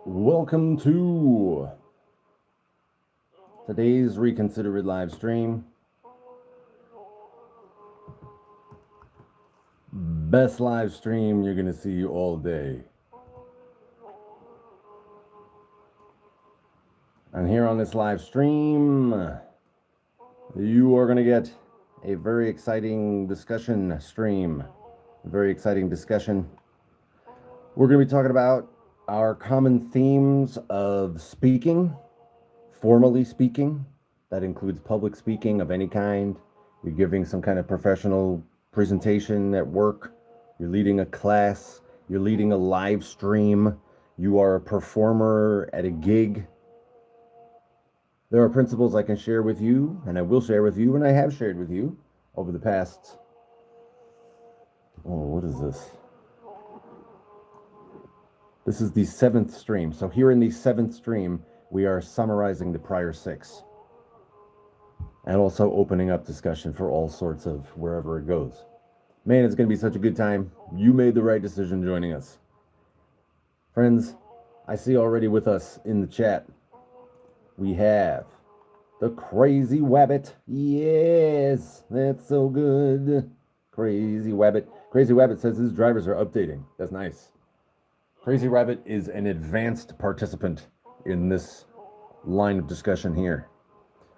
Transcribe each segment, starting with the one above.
Welcome to today's Reconsider It live stream. Best live stream you're going to see all day. And here on this live stream, you are going to get a very exciting discussion stream. A very exciting discussion. We're going to be talking about our common themes of speaking, formally speaking. That includes public speaking of any kind. You're giving some kind of professional presentation at work. You're leading a class. You're leading a live stream. You are a performer at a gig. There are principles I can share with you, and I will share with you, and I have shared with you over the past... what is this? This is the 7th stream. So here in the 7th stream, we are summarizing the prior 6. And also opening up discussion for all sorts of wherever it goes. Man, it's going to be such a good time. You made the right decision joining us. Friends, I see already with us in the chat, we have the Crazy Wabbit. Yes, that's so good. Crazy Wabbit. Crazy Wabbit says his drivers are updating. That's nice. Crazy Rabbit is an advanced participant in this line of discussion here.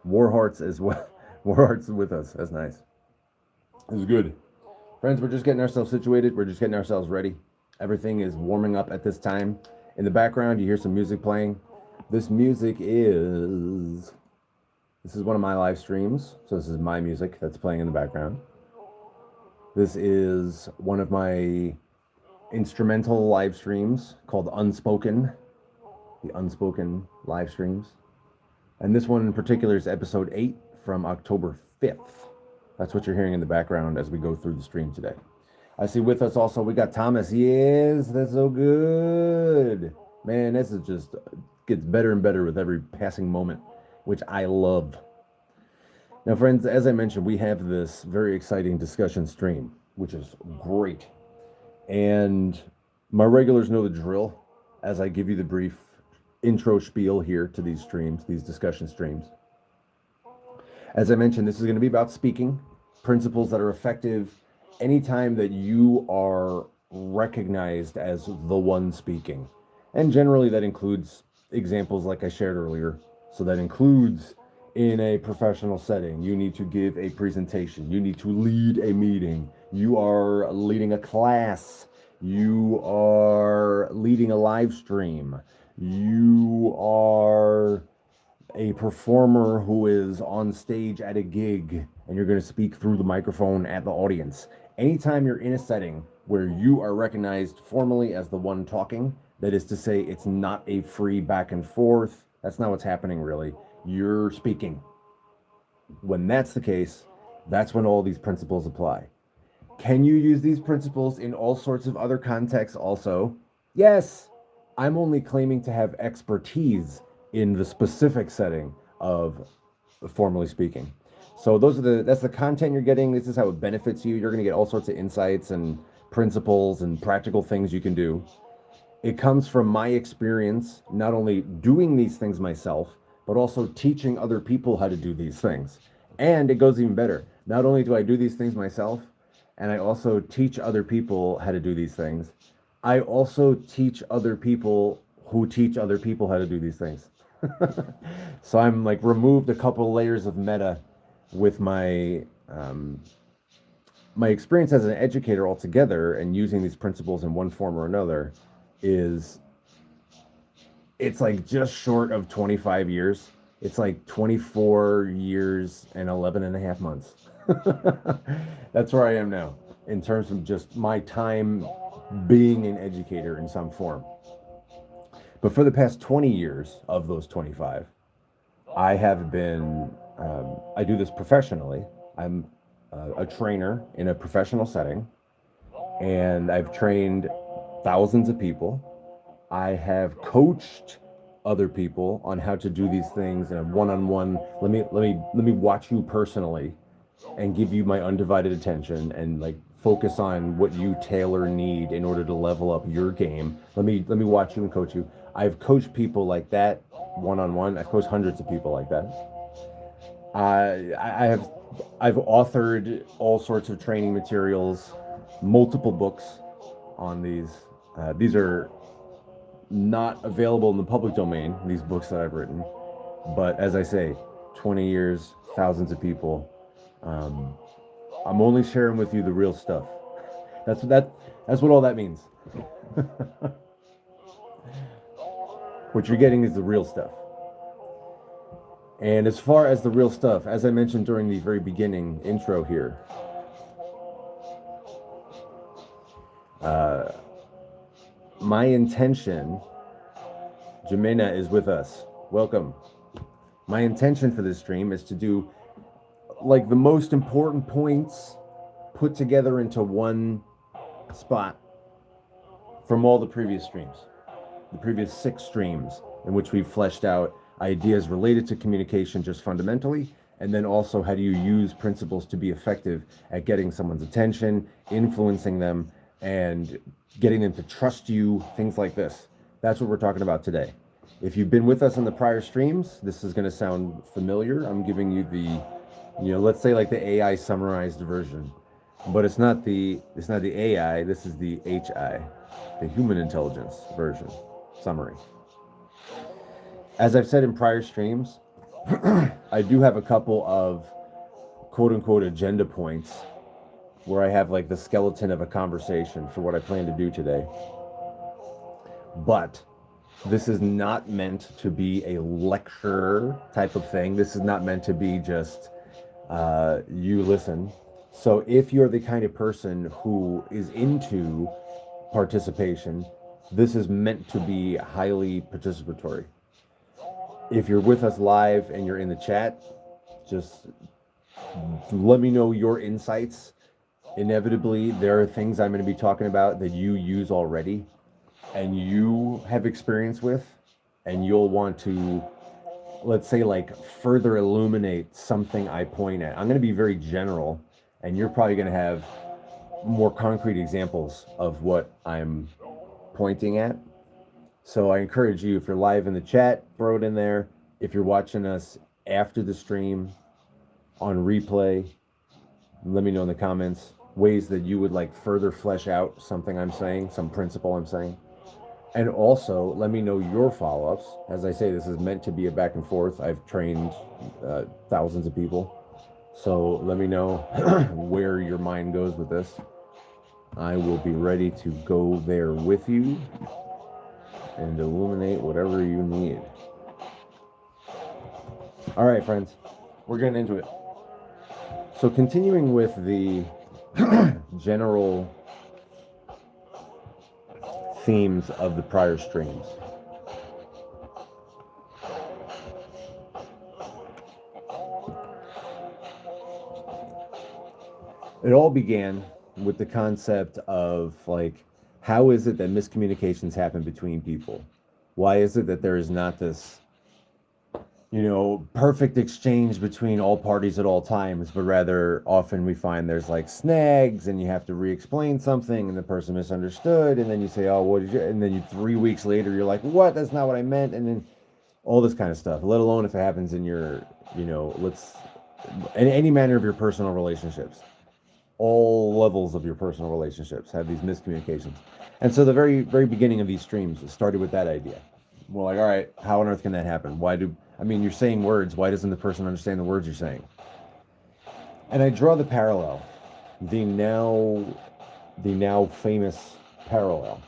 Warhearts as well. Warhearts with us. That's nice. This is good. Friends, we're just getting ourselves situated. We're just getting ourselves ready. Everything is warming up at this time. In the background, you hear some music playing. This music is... This is one of my live streams. So this is my music that's playing in the background. This is one of my instrumental live streams called Unspoken. The Unspoken live streams. And this one in particular is episode 8 from October 5th. That's what you're hearing in the background as we go through the stream today. I see with us also, we got Thomas. Yes, that's so good. Man, this is just gets better and better with every passing moment, which I love. Now, friends, as I mentioned, we have this very exciting discussion stream, which is great. And my regulars know the drill as I give you the brief intro spiel here to these streams, these discussion streams. As I mentioned, this is going to be about speaking, principles that are effective anytime that you are recognized as the one speaking. And generally that includes examples like I shared earlier. So that includes in a professional setting, you need to give a presentation, you need to lead a meeting, you are leading a class, you are leading a live stream, you are a performer who is on stage at a gig and you're going to speak through the microphone at the audience. Anytime you're in a setting where you are recognized formally as the one talking, that is to say, it's not a free back and forth. That's not what's happening really. You're speaking. When that's the case, that's when all these principles apply. Can you use these principles in all sorts of other contexts also? Yes. I'm only claiming to have expertise in the specific setting of formally speaking. So that's the content you're getting. This is how it benefits you. You're going to get all sorts of insights and principles and practical things you can do. It comes from my experience, not only doing these things myself, but also teaching other people how to do these things. And it goes even better. Not only do I do these things myself, and I also teach other people how to do these things, I also teach other people who teach other people how to do these things. So I'm like removed a couple layers of meta with my my experience as an educator altogether, and using these principles in one form or another it's like just short of 25 years. It's like 24 years and 11 and a half months. That's where I am now in terms of just my time being an educator in some form. But for the past 20 years of those 25, I have been, I do this professionally. I'm a trainer in a professional setting, and I've trained thousands of people. I have coached other people on how to do these things in a one-on-one. Let me watch you personally and give you my undivided attention and like focus on what you tailor need in order to level up your game. Let me watch you and coach you. I've coached people like that one-on-one. I've coached hundreds of people like that. I've authored all sorts of training materials, multiple books on these. These are not available in the public domain, these books that I've written. But as I say, 20 years, thousands of people. I'm only sharing with you the real stuff. That's what all that means. What you're getting is the real stuff. And as far as the real stuff, as I mentioned during the very beginning intro here, my intention, Jimena is with us. Welcome. My intention for this stream is to do like the most important points put together into one spot from all the previous streams, the previous 6 streams in which we've fleshed out ideas related to communication just fundamentally, and then also how do you use principles to be effective at getting someone's attention, influencing them, and getting them to trust you, things like this. That's what we're talking about today. If you've been with us in the prior streams, this is going to sound familiar. I'm giving you the, let's say like the AI summarized version, but it's not the AI. This is the HI, the human intelligence version summary. As I've said in prior streams, I do have a couple of quote unquote agenda points where I have like the skeleton of a conversation for what I plan to do today. But this is not meant to be a lecture type of thing. This is not meant to be just you listen. So if you're the kind of person who is into participation, this is meant to be highly participatory. If you're with us live and you're in the chat, just let me know your insights. Inevitably, there are things I'm going to be talking about that you use already and you have experience with, and you'll want to, let's say, like further illuminate something I point at. I'm going to be very general, and you're probably going to have more concrete examples of what I'm pointing at. So I encourage you, if you're live in the chat, throw it in there. If you're watching us after the stream on replay, let me know in the comments ways that you would like further flesh out something I'm saying, some principle I'm saying. And also let me know your follow-ups. As I say, this is meant to be a back and forth. I've trained thousands of people. So let me know where your mind goes with this. I will be ready to go there with you and illuminate whatever you need. All right, friends, we're getting into it. So continuing with the general themes of the prior streams. It all began with the concept of like, how is it that miscommunications happen between people? Why is it that there is not this, perfect exchange between all parties at all times, but rather often we find there's like snags and you have to re-explain something and the person misunderstood, and then you say, oh, what did you, and then 3 weeks later you're like, what? That's not what I meant. And then all this kind of stuff, let alone if it happens in your, in any manner of your personal relationships. All levels of your personal relationships have these miscommunications. And so the very, very beginning of these streams started with that idea. Well, like, all right, how on earth can that happen? You're saying words. Why doesn't the person understand the words you're saying? And I draw the parallel, the now famous parallel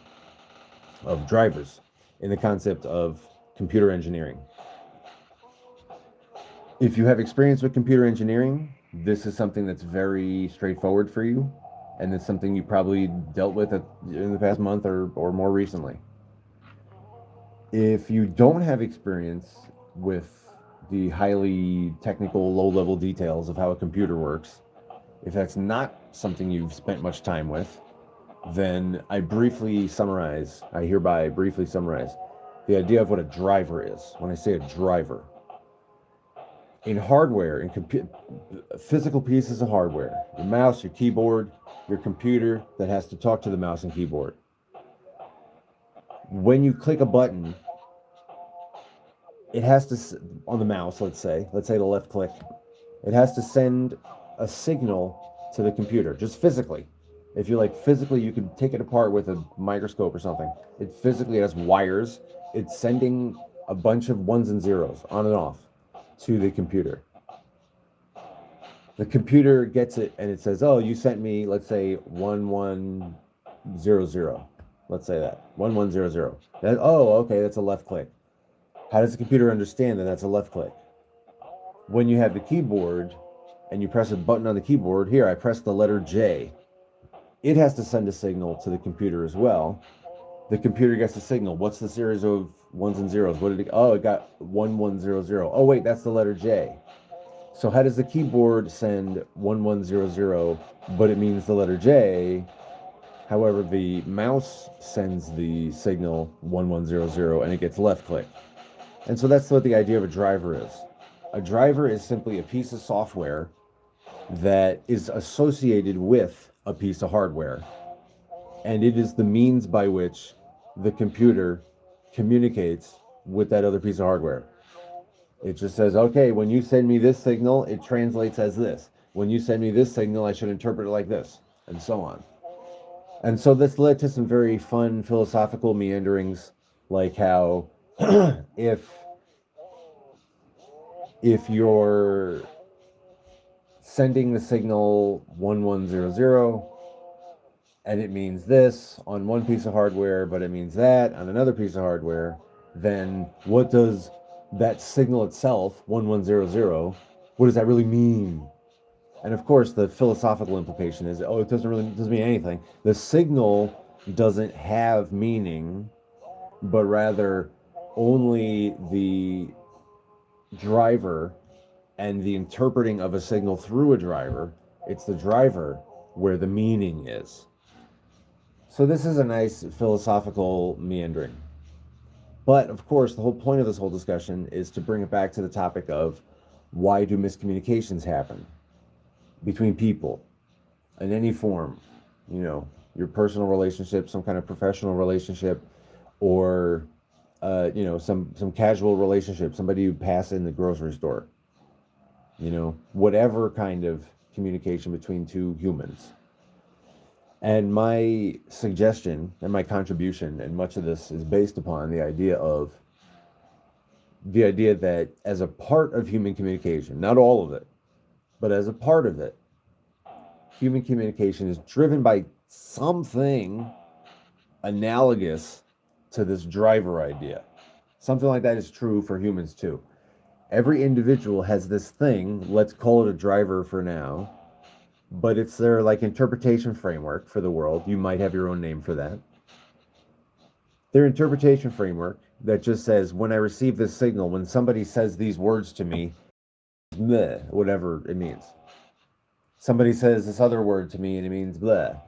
of drivers in the concept of computer engineering. If you have experience with computer engineering, this is something that's very straightforward for you, and it's something you probably dealt with in the past month or more recently. If you don't have experience with the highly technical, low-level details of how a computer works, if that's not something you've spent much time with, then I hereby briefly summarize the idea of what a driver is. When I say a driver, In hardware, in physical pieces of hardware, your mouse, your keyboard, your computer that has to talk to the mouse and keyboard. When you click a button, it has to, on the mouse, let's say the left click, it has to send a signal to the computer, just physically. If you like physically, you can take it apart with a microscope or something. It physically has wires. It's sending a bunch of ones and zeros on and off to the computer. The computer gets it and it says, oh, you sent me, let's say, 1100. Let's say that. 1100. That, oh, okay, that's a left click. How does the computer understand that that's a left click? When you have the keyboard and you press a button on the keyboard, here I press the letter J. It has to send a signal to the computer as well. The computer gets the signal. What's the series of ones and zeros? What did it? Oh, it got 1100. Oh, wait, that's the letter J. So how does the keyboard send 1100, but it means the letter J? However, the mouse sends the signal 1100 and it gets left click. And so that's what the idea of a driver is. A driver is simply a piece of software that is associated with a piece of hardware. And it is the means by which the computer communicates with that other piece of hardware. It just says, okay, when you send me this signal, it translates as this. When you send me this signal, I should interpret it like this, and so on. And so this led to some very fun philosophical meanderings, like how if you're sending the signal 1100 and it means this on one piece of hardware, but it means that on another piece of hardware, then what does that signal itself, 1100, what does that really mean? And of course, the philosophical implication is, oh, it doesn't mean anything. The signal doesn't have meaning, but rather only the driver and the interpreting of a signal through a driver. It's the driver where the meaning is. So this is a nice philosophical meandering. But of course, the whole point of this whole discussion is to bring it back to the topic of why do miscommunications happen between people in any form, your personal relationship, some kind of professional relationship, or some casual relationship, somebody you pass in the grocery store, whatever kind of communication between two humans. And my suggestion and my contribution, and much of this is based upon the idea that as a part of human communication, not all of it, but as a part of it, human communication is driven by something analogous to this driver idea. Something like that is true for humans too. Every individual has this thing, let's call it a driver for now, but it's their interpretation framework for the world. You might have your own name for that. Their interpretation framework that just says, when I receive this signal, when somebody says these words to me, bleh, whatever it means. Somebody says this other word to me and it means bleh.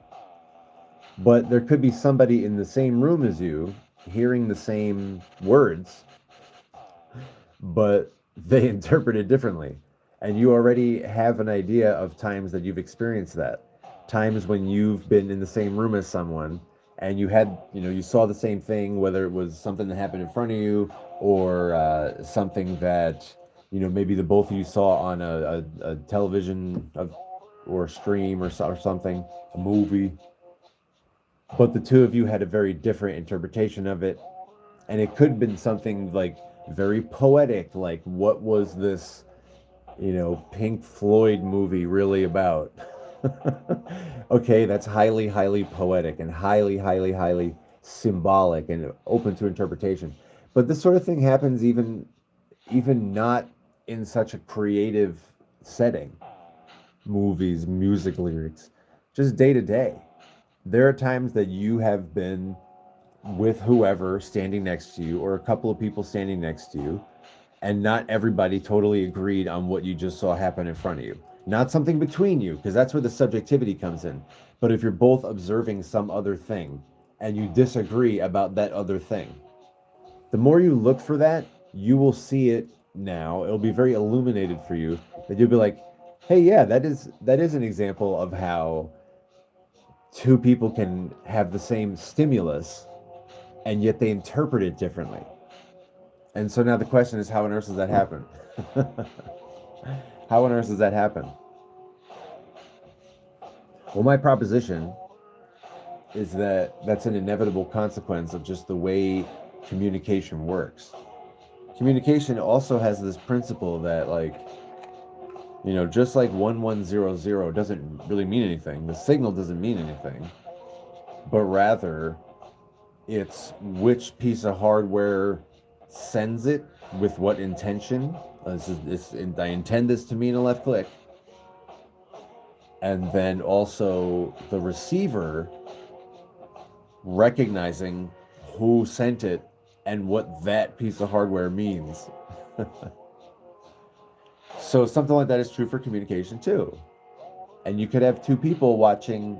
But there could be somebody in the same room as you hearing the same words, but they interpret it differently. And you already have an idea of times that you've experienced that. Times when you've been in the same room as someone and you had, you saw the same thing, whether it was something that happened in front of you or something that, maybe the both of you saw on a television or a stream or something, a movie. But the two of you had a very different interpretation of it. And it could have been something very poetic, like what was this, Pink Floyd movie really about? Okay, that's highly, highly poetic and highly, highly, highly symbolic and open to interpretation. But this sort of thing happens even not in such a creative setting. Movies, music lyrics, just day to day. There are times that you have been with whoever standing next to you or a couple of people standing next to you, and not everybody totally agreed on what you just saw happen in front of you. Not something between you, because that's where the subjectivity comes in. But if you're both observing some other thing and you disagree about that other thing, the more you look for that, you will see it now, it'll be very illuminated for you, that you'll be like, hey, yeah, that is an example of how two people can have the same stimulus and yet they interpret it differently. And so now the question is, how on earth does that happen? How on earth does that happen? Well, my proposition is that that's an inevitable consequence of just the way communication works. Communication also has this principle that, like, just like 1100 doesn't really mean anything, the signal doesn't mean anything, but rather it's which piece of hardware sends it with what intention. I intend this to mean a left click. And then also the receiver recognizing who sent it and what that piece of hardware means. So something like that is true for communication too. And you could have two people watching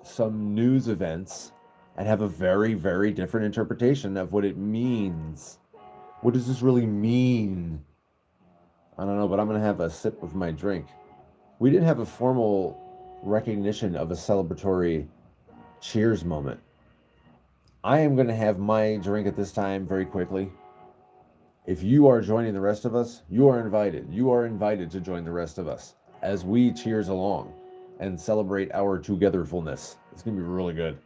some news events and have a very, very different interpretation of what it means. What does this really mean? I don't know, but I'm going to have a sip of my drink. We didn't have a formal recognition of a celebratory cheers moment. I am going to have my drink at this time very quickly. If you are joining the rest of us, you are invited. You are invited to join the rest of us as we cheers along and celebrate our togetherfulness. It's going to be really good.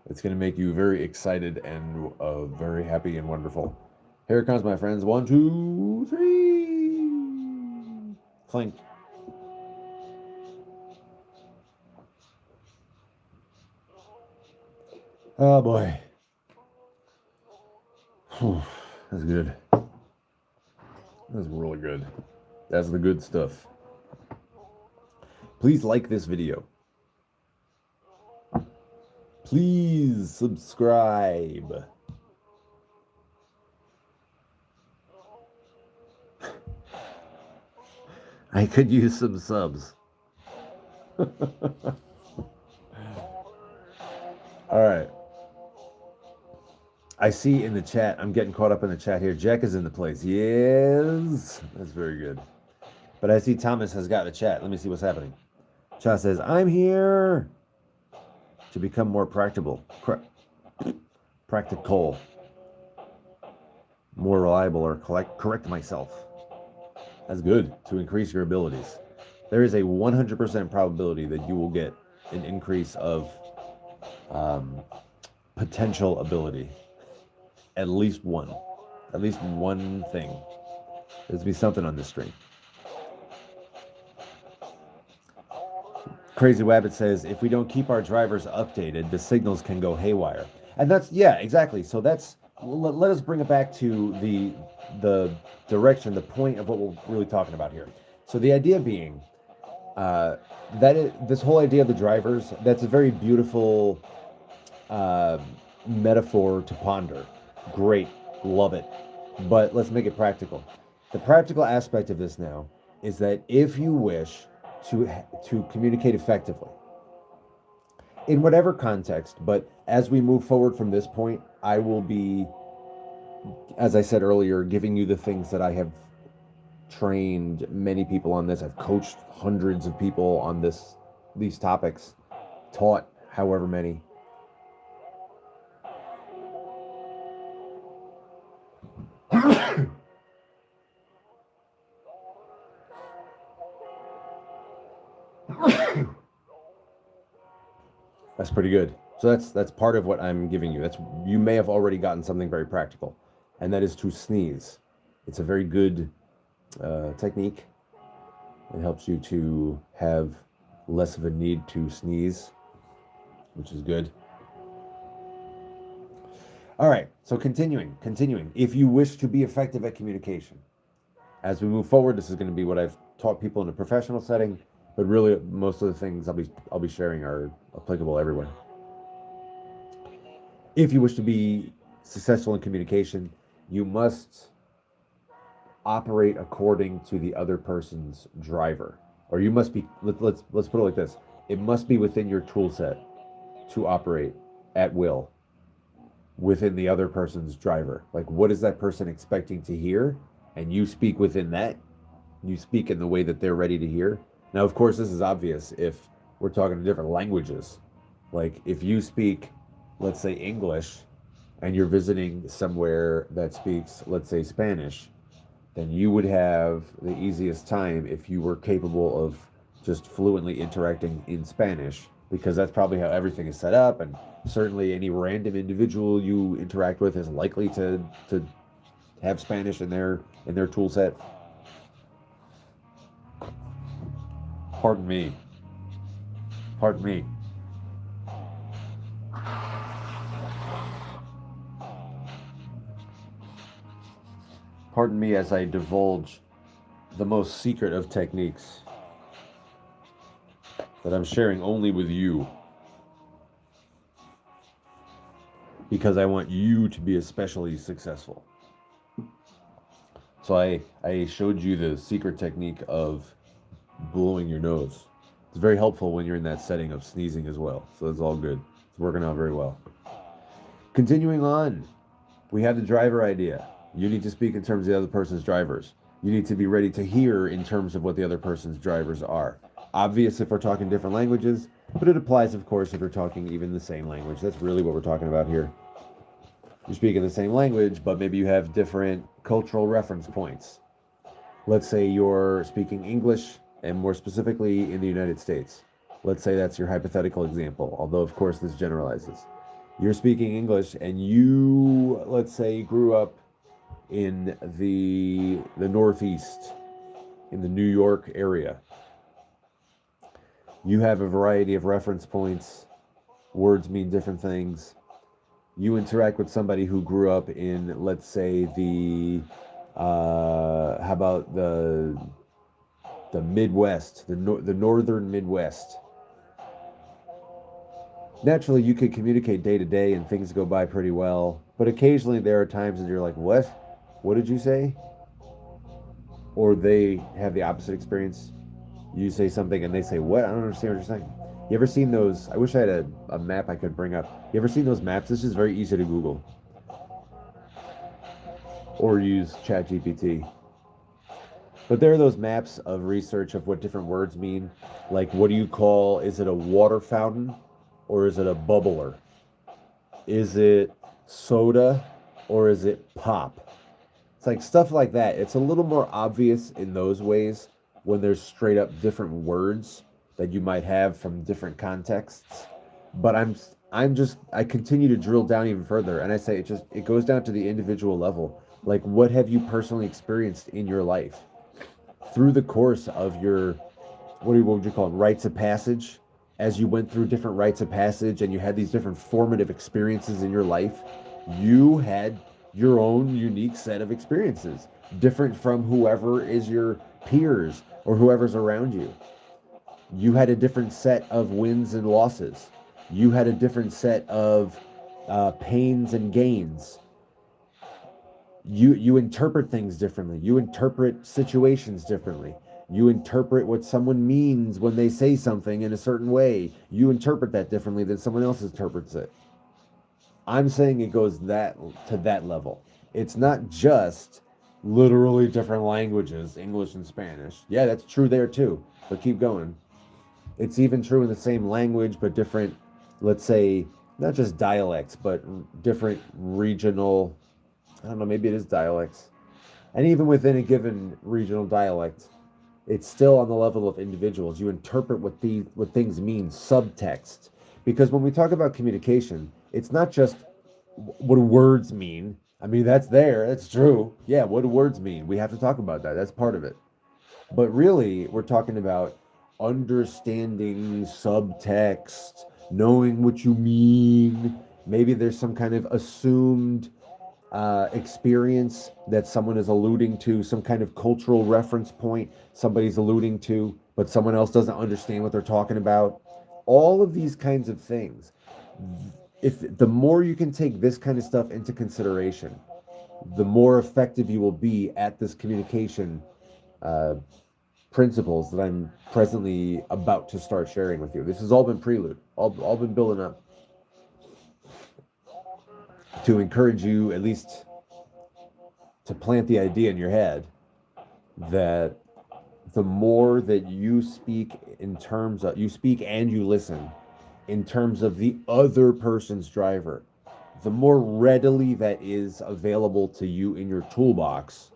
It's going to make you very excited and very happy and wonderful. Here it comes, my friends. 1, 2, 3. Clink. Oh boy. Whew, that's good. That's really good. That's the good stuff. Please like this video. Please subscribe. I could use some subs. All right. I see in the chat, I'm getting caught up in the chat here. Jack is in the place. Yes. That's very good. But I see Thomas has got the chat. Let me see what's happening. Cha says, I'm here to become more practical, more reliable, or correct myself. That's good, to increase your abilities. There is a 100% probability that you will get an increase of potential ability. At least one thing. There's be something on this stream. Crazy Wabbit says, if we don't keep our drivers updated, the signals can go haywire. And that's, yeah, exactly. So that's, let us bring it back to the direction, the point of what we're really talking about here. So the idea being this whole idea of the drivers, that's a very beautiful metaphor to ponder. Great, love it. But let's make it practical. The practical aspect of this now is that if you wish to communicate effectively, in whatever context, but as we move forward from this point, I will be, as I said earlier, giving you the things that I have trained many people on this. I've coached hundreds of people on these topics, taught however many. That's pretty good. So that's part of what I'm giving you. You may have already gotten something very practical, and that is to sneeze. It's a very good technique. It helps you to have less of a need to sneeze, which is good. All right, so continuing. If you wish to be effective at communication, as we move forward, this is going to be what I've taught people in a professional setting, but really most of the things I'll be sharing are applicable everywhere. If you wish to be successful in communication, you must operate according to the other person's driver, or you must be. Let's put it like this: it must be within your tool set to operate at will within the other person's driver. Like, what is that person expecting to hear, and you speak within that, you speak in the way that they're ready to hear. Now, of course, this is obvious if we're talking different languages. Like if you speak, let's say, English, and you're visiting somewhere that speaks, let's say, Spanish, then you would have the easiest time if you were capable of just fluently interacting in Spanish, because that's probably how everything is set up, and certainly any random individual you interact with is likely to have Spanish in their tool set. Pardon me. Pardon me. Pardon me as I divulge the most secret of techniques that I'm sharing only with you, because I want you to be especially successful. So I showed you the secret technique of blowing your nose. It's very helpful when you're in that setting of sneezing as well. So it's all good. It's working out very well. Continuing on, we have the driver idea. You need to speak in terms of the other person's drivers. You need to be ready to hear in terms of what the other person's drivers are. Obvious if we're talking different languages, but it applies, of course, if we're talking even the same language. That's really what we're talking about here. You're speaking the same language, but maybe you have different cultural reference points. Let's say you're speaking English, and more specifically in the United States. Let's say that's your hypothetical example, although, of course, this generalizes. You're speaking English, and you, let's say, grew up in the Northeast, in the New York area. You have a variety of reference points. Words mean different things. You interact with somebody who grew up in, let's say, how about the Midwest, the northern Midwest. Naturally, you could communicate day to day and things go by pretty well, but occasionally there are times that you're like, what? What did you say? Or they have the opposite experience. You say something and they say, what? I don't understand what you're saying. You ever seen those? I wish I had a map I could bring up. You ever seen those maps? This is very easy to Google. Or use ChatGPT. But there are those maps of research of what different words mean. Like, what do you call, is it a water fountain or is it a bubbler? Is it soda or is it pop? It's like stuff like that. It's a little more obvious in those ways when there's straight up different words that you might have from different contexts. But I continue to drill down even further, and I say it goes down to the individual level. Like, what have you personally experienced in your life through the course of your, what would you call it, rites of passage? As you went through different rites of passage and you had these different formative experiences in your life, you had your own unique set of experiences, different from whoever is your peers or whoever's around you. You had a different set of wins and losses. You had a different set of pains and gains. You interpret things differently. You interpret situations differently. You interpret what someone means when they say something in a certain way. You interpret that differently than someone else interprets it. I'm saying it goes to that level. It's not just literally different languages, English and Spanish. Yeah, that's true there too, but keep going. It's even true in the same language, but different, let's say, not just dialects, but different regional, I don't know, maybe it is dialects. And even within a given regional dialect, it's still on the level of individuals. You interpret what things mean, subtext. Because when we talk about communication, it's not just what do words mean. I mean, that's there, that's true. Yeah, what do words mean? We have to talk about that. That's part of it. But really, we're talking about understanding subtext, knowing what you mean. Maybe there's some kind of assumed experience that someone is alluding to, some kind of cultural reference point somebody's alluding to, but someone else doesn't understand what they're talking about. All of these kinds of things. If the more you can take this kind of stuff into consideration, the more effective you will be at this communication principles that I'm presently about to start sharing with you. This has all been prelude, all been building up to encourage you at least to plant the idea in your head that the more that you speak in terms of, you speak and you listen in terms of the other person's driver, the more readily that is available to you in your toolbox,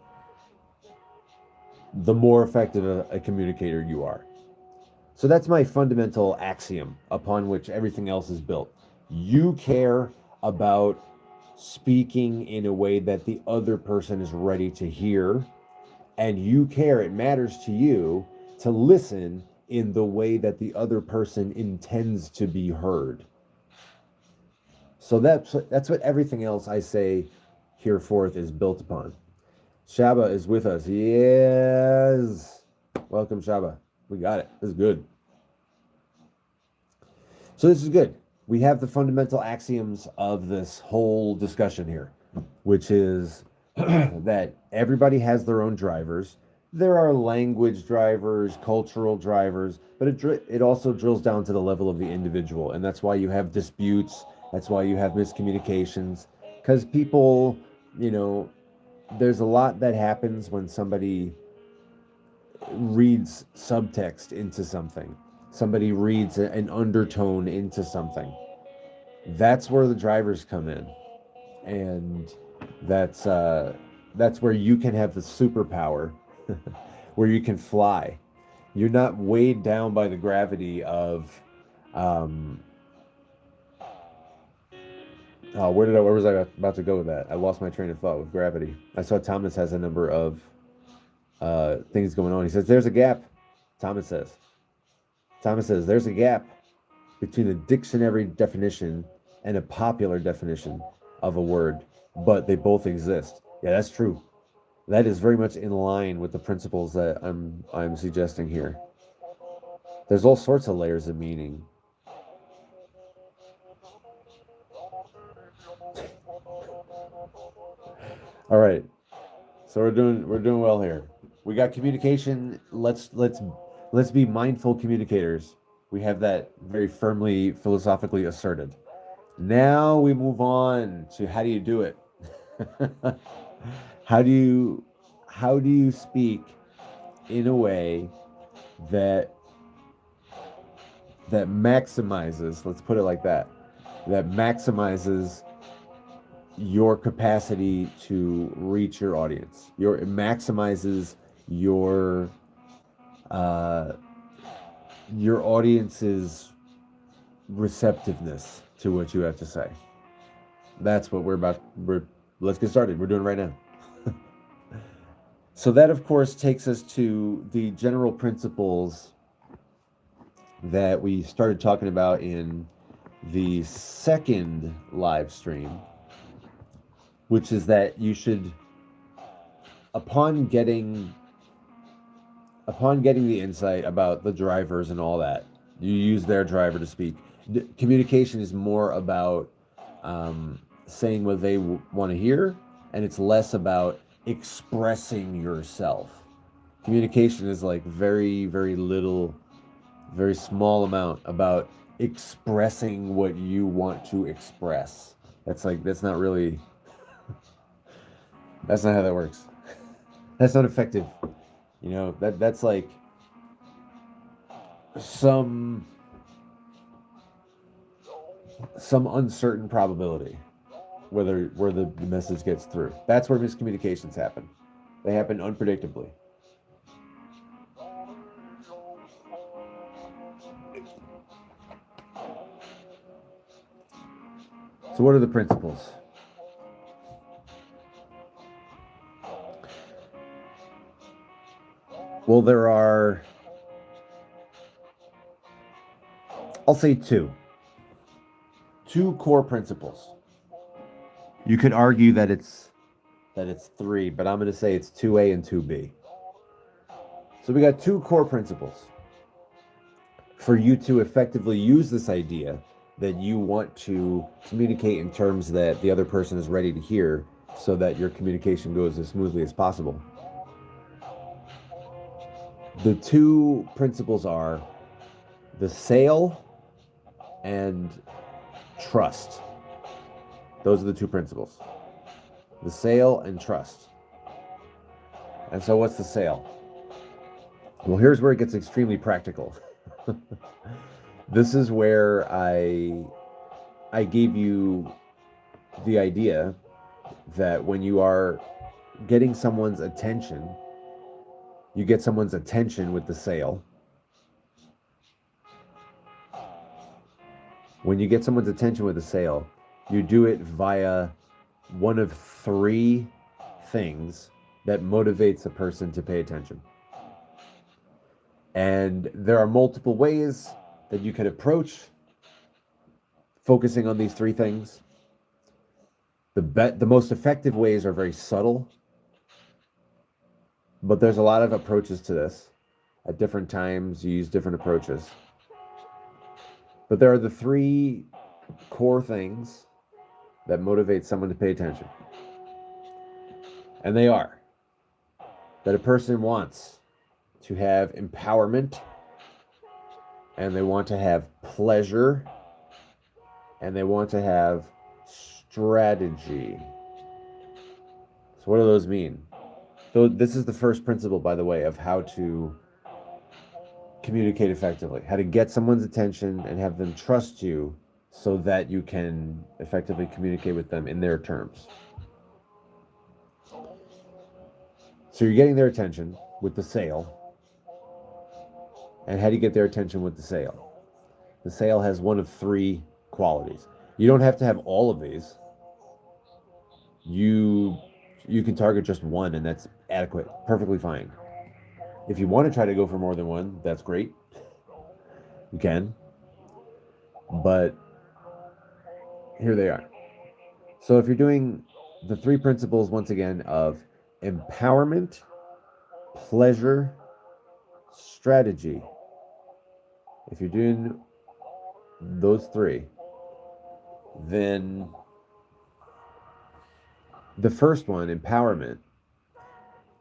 the more effective a communicator you are. So that's my fundamental axiom upon which everything else is built. You care about speaking in a way that the other person is ready to hear, and you care, it matters to you to listen in the way that the other person intends to be heard. So that's what everything else I say hereforth is built upon. Shaba is with us. Yes. Welcome, Shaba. We got it. This is good. So this is good. We have the fundamental axioms of this whole discussion here, which is that everybody has their own drivers. There are language drivers, cultural drivers, but it also drills down to the level of the individual. And that's why you have disputes. That's why you have miscommunications. Because people, there's a lot that happens when somebody reads subtext into something. Somebody reads an undertone into something. That's where the drivers come in. And that's where you can have the superpower, where you can fly. You're not weighed down by the gravity of, where was I about to go with that? I lost my train of thought with gravity. I saw Thomas has a number of things going on. He says, there's a gap. Thomas says, there's a gap between a dictionary definition and a popular definition of a word, but they both exist. Yeah, that's true. That is very much in line with the principles that I'm suggesting here. There's all sorts of layers of meaning. All right. So we're doing well here. We got communication. Let's be mindful communicators. We have that very firmly philosophically asserted. Now we move on to how do you do it? How do you speak in a way that maximizes, let's put it like that maximizes your capacity to reach your audience. It maximizes your audience's receptiveness to what you have to say. That's what let's get started. We're doing it right now. So that, of course, takes us to the general principles that we started talking about in the second live stream, which is that you should, upon getting the insight about the drivers and all that, you use their driver to speak. Communication is more about saying what they want to hear, and it's less about expressing yourself. Communication is like very, very little, very small amount about expressing what you want to express. That's not how that works. That's not effective. That's like some uncertain probability where the message gets through. That's where miscommunications happen. They happen unpredictably. So what are the principles? Well, there are, I'll say two core principles. You could argue that it's three, but I'm going to say it's 2A and 2B. So we got two core principles for you to effectively use this idea that you want to communicate in terms that the other person is ready to hear, so that your communication goes as smoothly as possible. The two principles are the sale and trust. Those are the two principles. The sale and trust. And so what's the sale? Well, here's where it gets extremely practical. This is where I gave you the idea that when you are getting someone's attention, you get someone's attention with the sale. When you get someone's attention with a sale, you do it via one of three things that motivates a person to pay attention. And there are multiple ways that you could approach focusing on these three things. The most effective ways are very subtle, but there's a lot of approaches to this. At different times, you use different approaches. But there are the three core things that motivate someone to pay attention. And they are that a person wants to have empowerment, and they want to have pleasure, and they want to have strategy. So what do those mean? So this is the first principle, by the way, of how to communicate effectively, how to get someone's attention and have them trust you so that you can effectively communicate with them in their terms. So you're getting their attention with the sale. And how do you get their attention with the sale? The sale has one of three qualities. You don't have to have all of these. You can target just one, and that's adequate, perfectly fine. If you want to try to go for more than one, that's great. You can. But here they are. So if you're doing the three principles, once again, of empowerment, pleasure, strategy, if you're doing those three, then the first one, empowerment,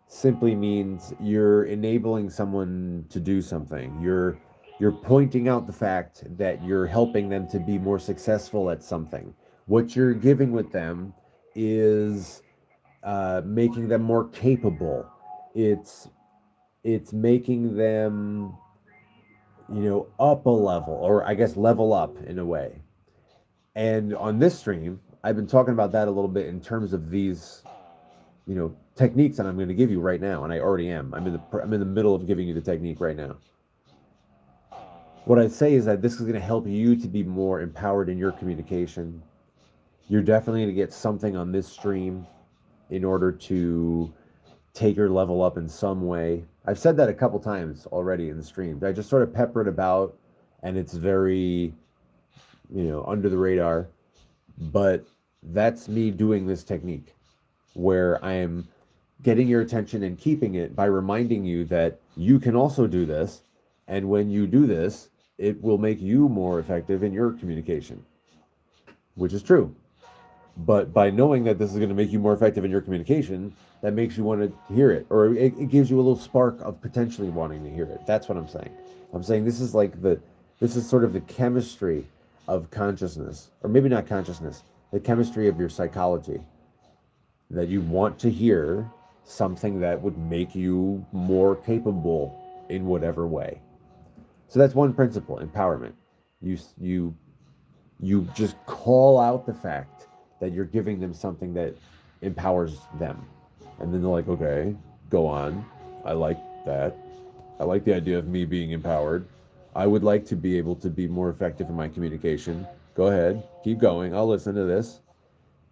simply means you're enabling someone to do something. You're pointing out the fact that you're helping them to be more successful at something. What you're giving with them is making them more capable. It's making them, up a level, or I guess level up in a way. And on this stream, I've been talking about that a little bit in terms of these, techniques that I'm going to give you right now, and I already am. I'm in the middle of giving you the technique right now. What I say is that this is going to help you to be more empowered in your communication. You're definitely going to get something on this stream in order to take your level up in some way. I've said that a couple times already in the stream. I just sort of pepper it about, and it's very, under the radar. But that's me doing this technique where I am getting your attention and keeping it by reminding you that you can also do this. And when you do this, it will make you more effective in your communication, which is true. But by knowing that this is going to make you more effective in your communication, that makes you want to hear it, or it gives you a little spark of potentially wanting to hear it. That's what I'm saying. I'm saying this is sort of the chemistry of consciousness, or maybe not consciousness, the chemistry of your psychology, that you want to hear something that would make you more capable in whatever way. So that's one principle, empowerment. You just call out the fact that you're giving them something that empowers them. And then they're like, okay, go on. I like that. I like the idea of me being empowered. I would like to be able to be more effective in my communication. Go ahead, keep going. I'll listen to this.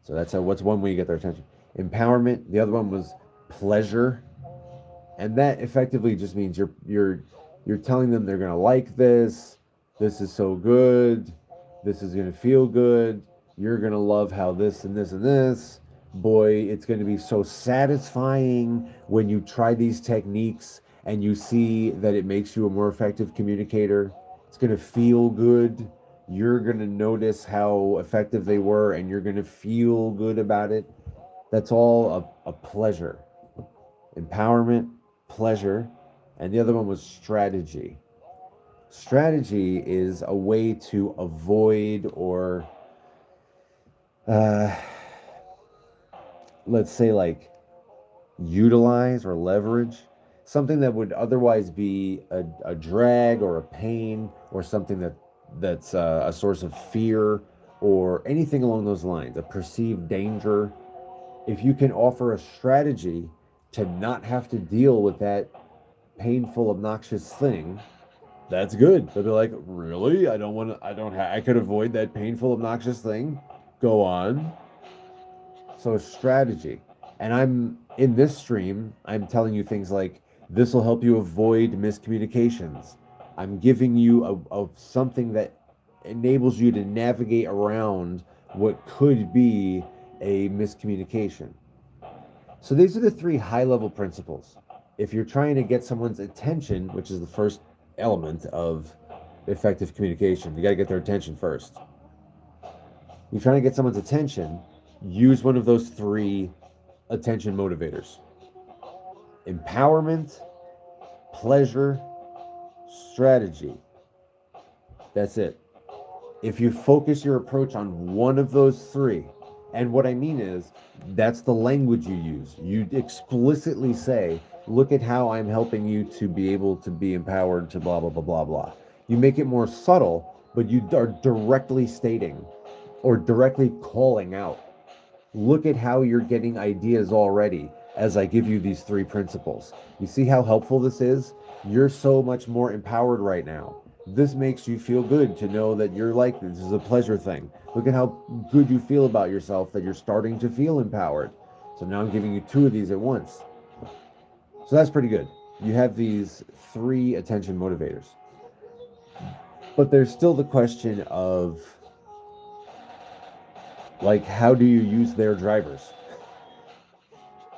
So what's one way you get their attention? Empowerment. The other one was pleasure. And that effectively just means you're telling them they're going to like this. This is so good. This is going to feel good. You're going to love how this and this and this. Boy, it's going to be so satisfying when you try these techniques and you see that it makes you a more effective communicator. It's going to feel good. You're going to notice how effective they were, and you're going to feel good about it. That's all a pleasure. Empowerment, pleasure, and the other one was strategy. Strategy is a way to avoid or let's say, like, utilize or leverage, something that would otherwise be a drag or a pain or something that's a source of fear or anything along those lines, a perceived danger. If you can offer a strategy to not have to deal with that painful, obnoxious thing, that's good. They'll be like, really? I don't want to, I could avoid that painful, obnoxious thing. Go on. So, strategy. And I'm in this stream, I'm telling you things like this will help you avoid miscommunications. I'm giving you a something that enables you to navigate around what could be a miscommunication. So, these are the three high level principles. If you're trying to get someone's attention, which is the first element of effective communication, you got to get their attention first. You're trying to get someone's attention, use one of those three attention motivators: empowerment, pleasure, strategy. That's it. If you focus your approach on one of those three, and what I mean is, that's the language you use. You explicitly say, look at how I'm helping you to be able to be empowered to blah, blah, blah, blah, blah. You make it more subtle, but you are directly stating or directly calling out. Look at how you're getting ideas already as I give you these three principles. You see how helpful this is? You're so much more empowered right now. This makes you feel good to know that you're like, this is a pleasure thing. Look at how good you feel about yourself, that you're starting to feel empowered. So now I'm giving you two of these at once. So that's pretty good. You have these three attention motivators. But there's still the question of, like, how do you use their drivers?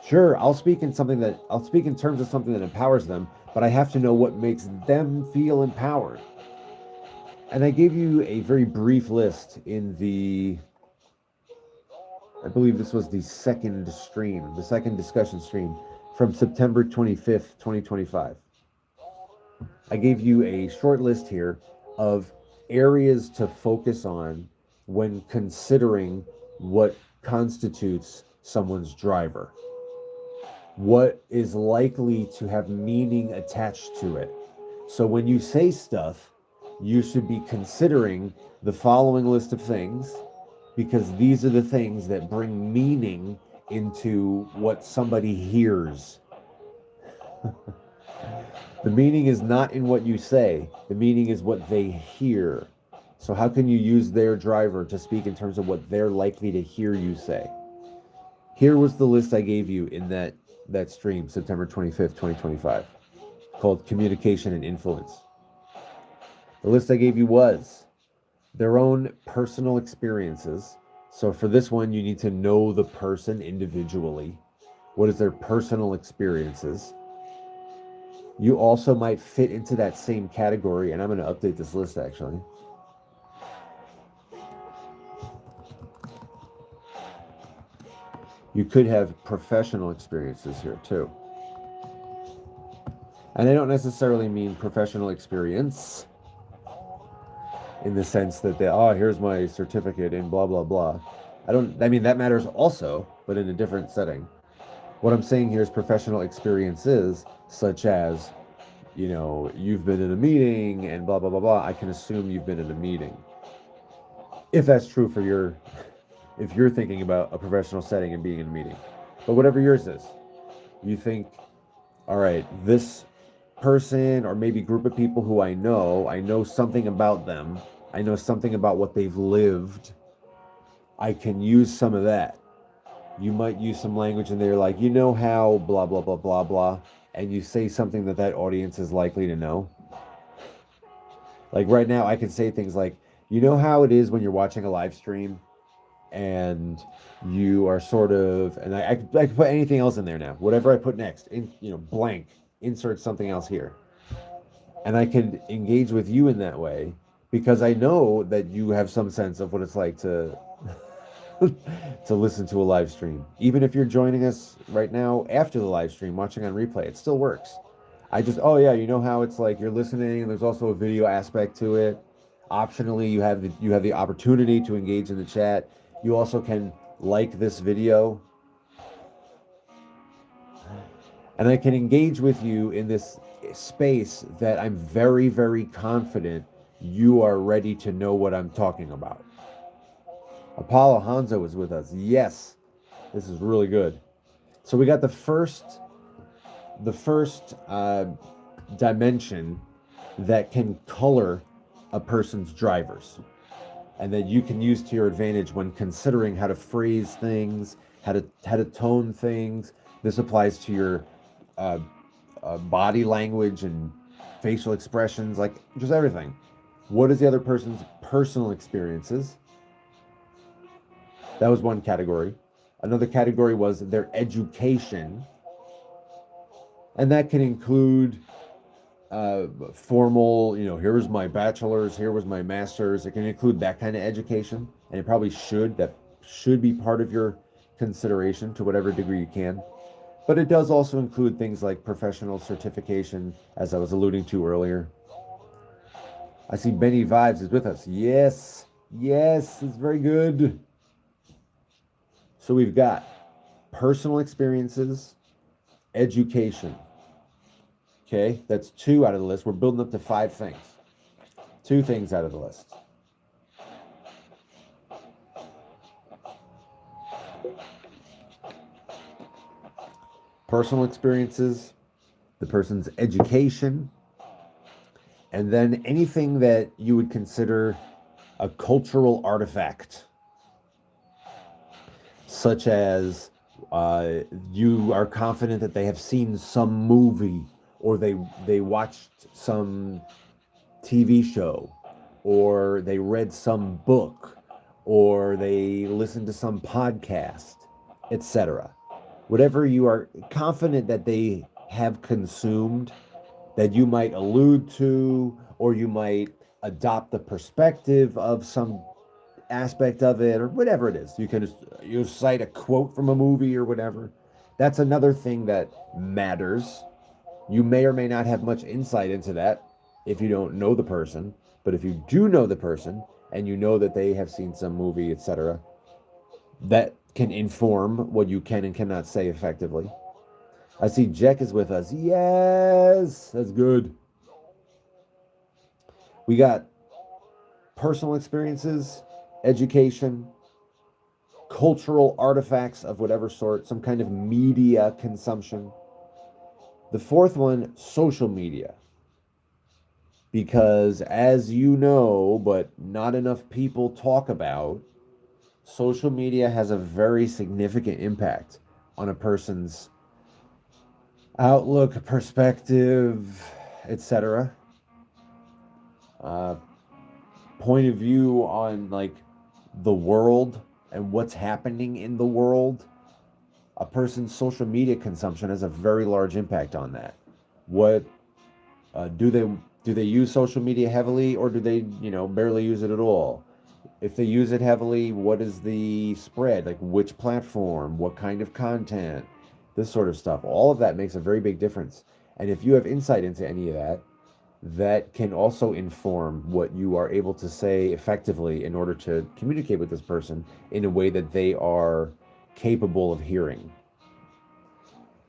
Sure, I'll speak in terms of something that empowers them, but I have to know what makes them feel empowered. And I gave you a very brief list in I believe this was the second discussion stream from September 25th, 2025. I gave you a short list here of areas to focus on when considering what constitutes someone's driver. What is likely to have meaning attached to it. So when you say stuff, you should be considering the following list of things, because these are the things that bring meaning into what somebody hears. The meaning is not in what you say, the meaning is what they hear. So how can you use their driver to speak in terms of what they're likely to hear you say? Here was the list I gave you in that stream, September 25th, 2025, called Communication and Influence. The list I gave you was their own personal experiences. So for this one, you need to know the person individually. What is their personal experiences? You also might fit into that same category, and I'm going to update this list actually. You could have professional experiences here too. And I don't necessarily mean professional experience in the sense that here's my certificate in blah, blah, blah. I mean, that matters also, but in a different setting. What I'm saying here is professional experiences, such as, you've been in a meeting and blah, blah, blah, blah. I can assume you've been in a meeting. If that's true if you're thinking about a professional setting and being in a meeting. But whatever yours is, you think, all right, this person or maybe group of people who I know something about them. I know something about what they've lived. I can use some of that. You might use some language in there like, how blah, blah, blah, blah, blah, and you say something that audience is likely to know. Like right now, I can say things like, how it is when you're watching a live stream and you are sort of, and I could put anything else in there now. Whatever I put next, blank, insert something else here. And I can engage with you in that way because I know that you have some sense of what it's like to to listen to a live stream. Even if you're joining us right now after the live stream, watching on replay, it still works. I just, how it's like you're listening and there's also a video aspect to it. Optionally, you have the opportunity to engage in the chat. You also can like this video. And I can engage with you in this space that I'm very, very confident you are ready to know what I'm talking about. Apollo Hanzo is with us. Yes, this is really good. So we got the first dimension that can color a person's drivers, and that you can use to your advantage when considering how to phrase things, how to tone things. This applies to your uh, body language and facial expressions, like just everything. What is the other person's personal experiences? That was one category. Another category was their education, and that can include formal, here was my bachelor's, here was my master's. It can include that kind of education, and it probably should. That should be part of your consideration to whatever degree you can. But it does also include things like professional certification, as I was alluding to earlier. I see Benny Vibes is with us. Yes, yes, it's very good. So we've got personal experiences, education. Okay, that's 2 out of the list. We're building up to 5 things. 2 things out of the list. Personal experiences, the person's education, and then anything that you would consider a cultural artifact, such as you are confident that they have seen some movie, or they watched some TV show, or they read some book, or they listened to some podcast, etc. Whatever you are confident that they have consumed, that you might allude to, or you might adopt the perspective of some aspect of it, or whatever it is. You cite a quote from a movie or whatever. That's another thing that matters. You may or may not have much insight into that if you don't know the person, but if you do know the person and you know that they have seen some movie, etc., that can inform what you can and cannot say effectively. I see Jack is with us. Yes, that's good. We got personal experiences, education, cultural artifacts of whatever sort, some kind of media consumption. The 4th one, social media. Because as you know, but not enough people talk about, social media has a very significant impact on a person's outlook, perspective, etc. Point of view on like the world and what's happening in the world. A person's social media consumption has a very large impact on that. What do they use social media heavily, or do they barely use it at all? If they use it heavily, what is the spread? Like which platform, what kind of content, this sort of stuff. All of that makes a very big difference. And if you have insight into any of that, that can also inform what you are able to say effectively in order to communicate with this person in a way that they are capable of hearing.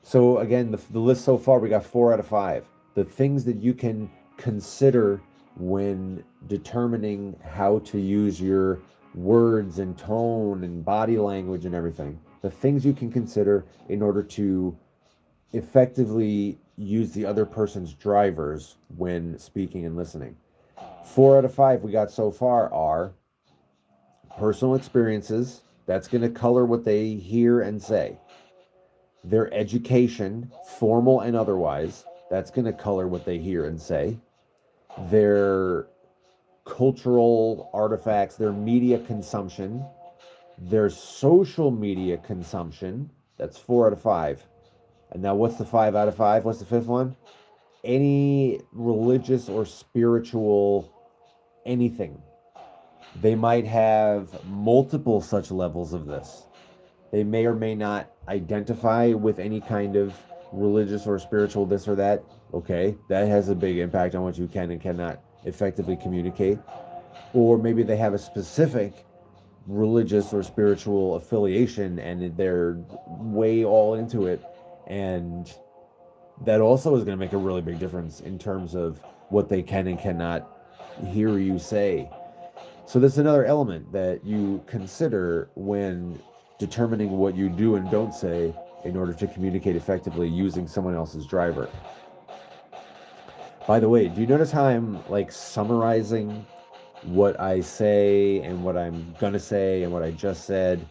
So again, the list so far, we got 4 out of 5. The things that you can consider when determining how to use your words and tone and body language and everything. The things you can consider in order to effectively use the other person's drivers when speaking and listening. 4 out of 5 we got so far are personal experiences. That's going to color what they hear and say. Their education, formal and otherwise, that's going to color what they hear and say. Their cultural artifacts, their media consumption, their social media consumption, that's 4 out of 5. And now what's the 5 out of 5? What's the 5th one? Any religious or spiritual anything. They might have multiple such levels of this. They may or may not identify with any kind of religious or spiritual this or that. Okay, that has a big impact on what you can and cannot effectively communicate. Or maybe they have a specific religious or spiritual affiliation and they're way all into it, and that also is going to make a really big difference in terms of what they can and cannot hear you say. So that's another element that you consider when determining what you do and don't say in order to communicate effectively using someone else's driver. By the way, do you notice how I'm like summarizing what I say and what I'm gonna say and what I just said?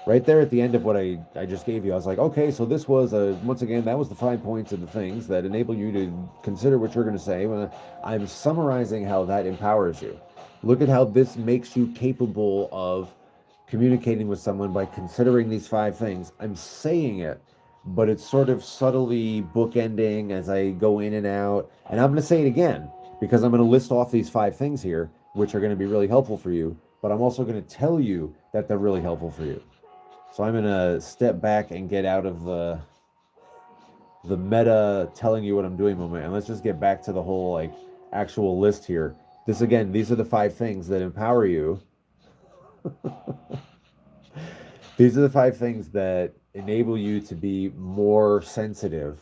Right there at the end of what I just gave you, I was like, okay, so this was once again, that was the 5 points of the things that enable you to consider what you're gonna say. When I'm summarizing how that empowers you. Look at how this makes you capable of communicating with someone by considering these 5 things. I'm saying it, but it's sort of subtly bookending as I go in and out. And I'm going to say it again because I'm going to list off these 5 things here, which are going to be really helpful for you. But I'm also going to tell you that they're really helpful for you. So I'm going to step back and get out of the meta telling you what I'm doing moment. And let's just get back to the whole like actual list here. This again, these are the 5 things that empower you. These are the 5 things that enable you to be more sensitive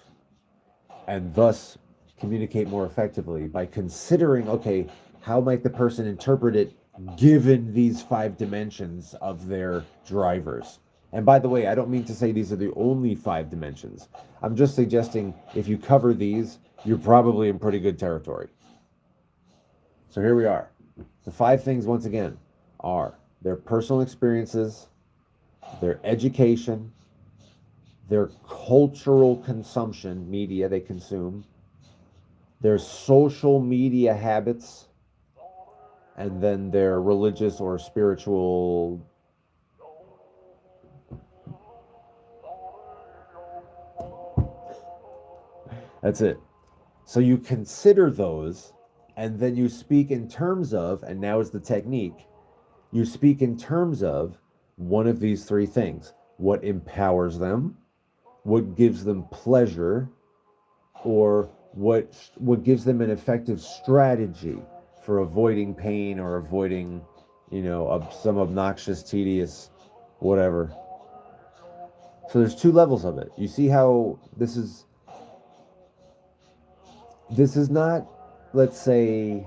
and thus communicate more effectively by considering, okay, how might the person interpret it given these 5 dimensions of their drivers? And by the way, I don't mean to say these are the only 5 dimensions. I'm just suggesting if you cover these, you're probably in pretty good territory. So here we are. The 5 things, once again, are their personal experiences, their education, their cultural consumption, media they consume, their social media habits, and then their religious or spiritual that's it. So you consider those, and then you speak in terms of, and now is the technique, you speak in terms of one of these 3 things. What empowers them, what gives them pleasure, or what gives them an effective strategy for avoiding pain or avoiding, some obnoxious, tedious, whatever. So there's 2 levels of it. You see how this is not, let's say,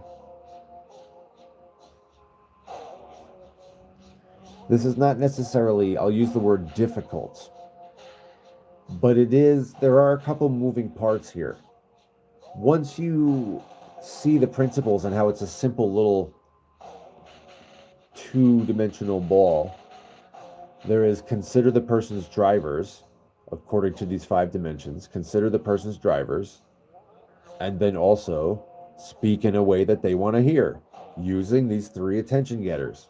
this is not necessarily, I'll use the word difficult, but there are a couple moving parts here. Once you see the principles and how it's a simple little 2-dimensional ball, there is consider the person's drivers, according to these 5 dimensions, consider the person's drivers, and then also speak in a way that they want to hear, using these 3 attention getters.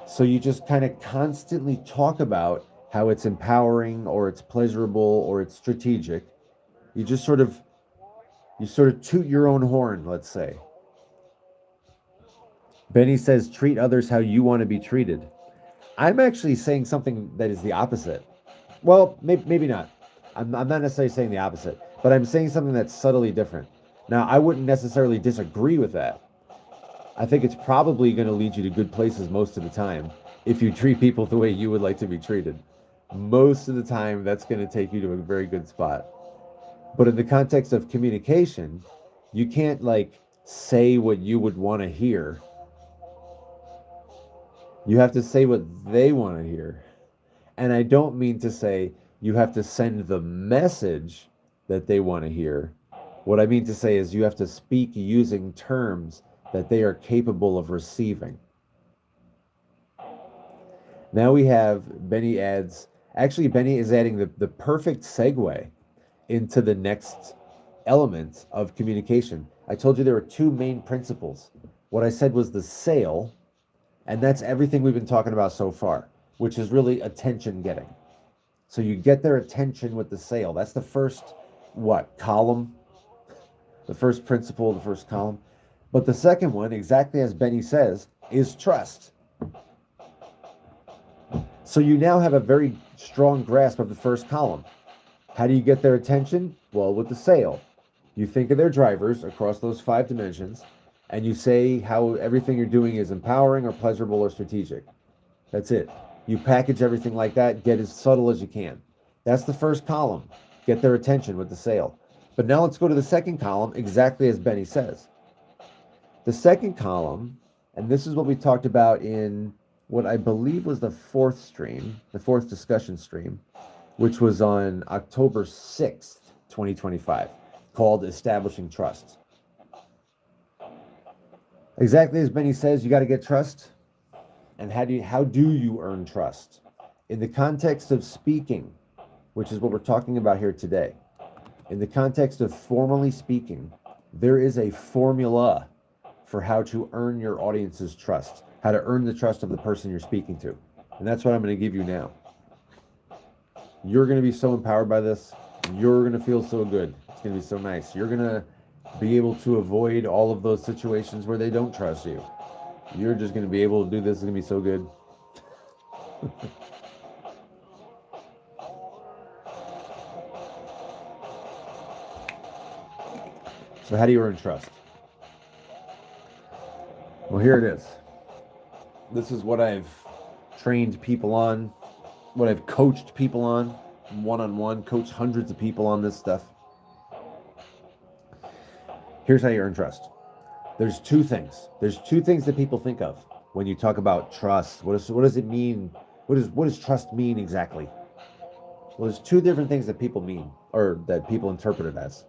So you just kind of constantly talk about how it's empowering or it's pleasurable or it's strategic. You sort of toot your own horn, let's say. Benny says, treat others how you want to be treated. I'm actually saying something that is the opposite. Well, maybe not. I'm not necessarily saying the opposite, but I'm saying something that's subtly different. Now, I wouldn't necessarily disagree with that. I think it's probably going to lead you to good places most of the time if you treat people the way you would like to be treated. Most of the time, that's going to take you to a very good spot. But in the context of communication, you can't say what you would want to hear. You have to say what they want to hear. And I don't mean to say you have to send the message that they want to hear. What I mean to say is you have to speak using terms that they are capable of receiving. Now we have Benny is adding the perfect segue into the next element of communication. I told you there were 2 main principles. What I said was the sale, and that's everything we've been talking about so far, which is really attention getting. So you get their attention with the sale. That's the first, column? The first principle, the first column. But the second one, exactly as Benny says, is trust. So you now have a very strong grasp of the first column. How do you get their attention? Well, with the sale. You think of their drivers across those 5 dimensions, and you say how everything you're doing is empowering or pleasurable or strategic. That's it. You package everything like that, get as subtle as you can. That's the first column. get their attention with the sale. But now let's go to the second column, exactly as Benny says. The second column, and this is what we talked about in what I believe was the fourth stream, the fourth discussion stream, which was on October 6th, 2025, called Establishing Trust. Exactly as Benny says, you got to get trust. And how do you earn trust? In the context of speaking, which is what we're talking about here today, in the context of formally speaking, there is a formula for how to earn your audience's trust, how to earn the trust of the person you're speaking to. And that's what I'm going to give you now. You're going to be so empowered by this. You're going to feel so good. It's going to be so nice. You're going to be able to avoid all of those situations where they don't trust you. You're just going to be able to do this. It's going to be so good. So how do you earn trust? Well, here it is. This is what I've trained people on, what I've coached people on, one-on-one, coached hundreds of people on this stuff. Here's how you earn trust. There's two things. There's two things that people think of when you talk about trust. What does it mean? What does trust mean exactly? Well, there's two different things that people mean, or that people interpret it as.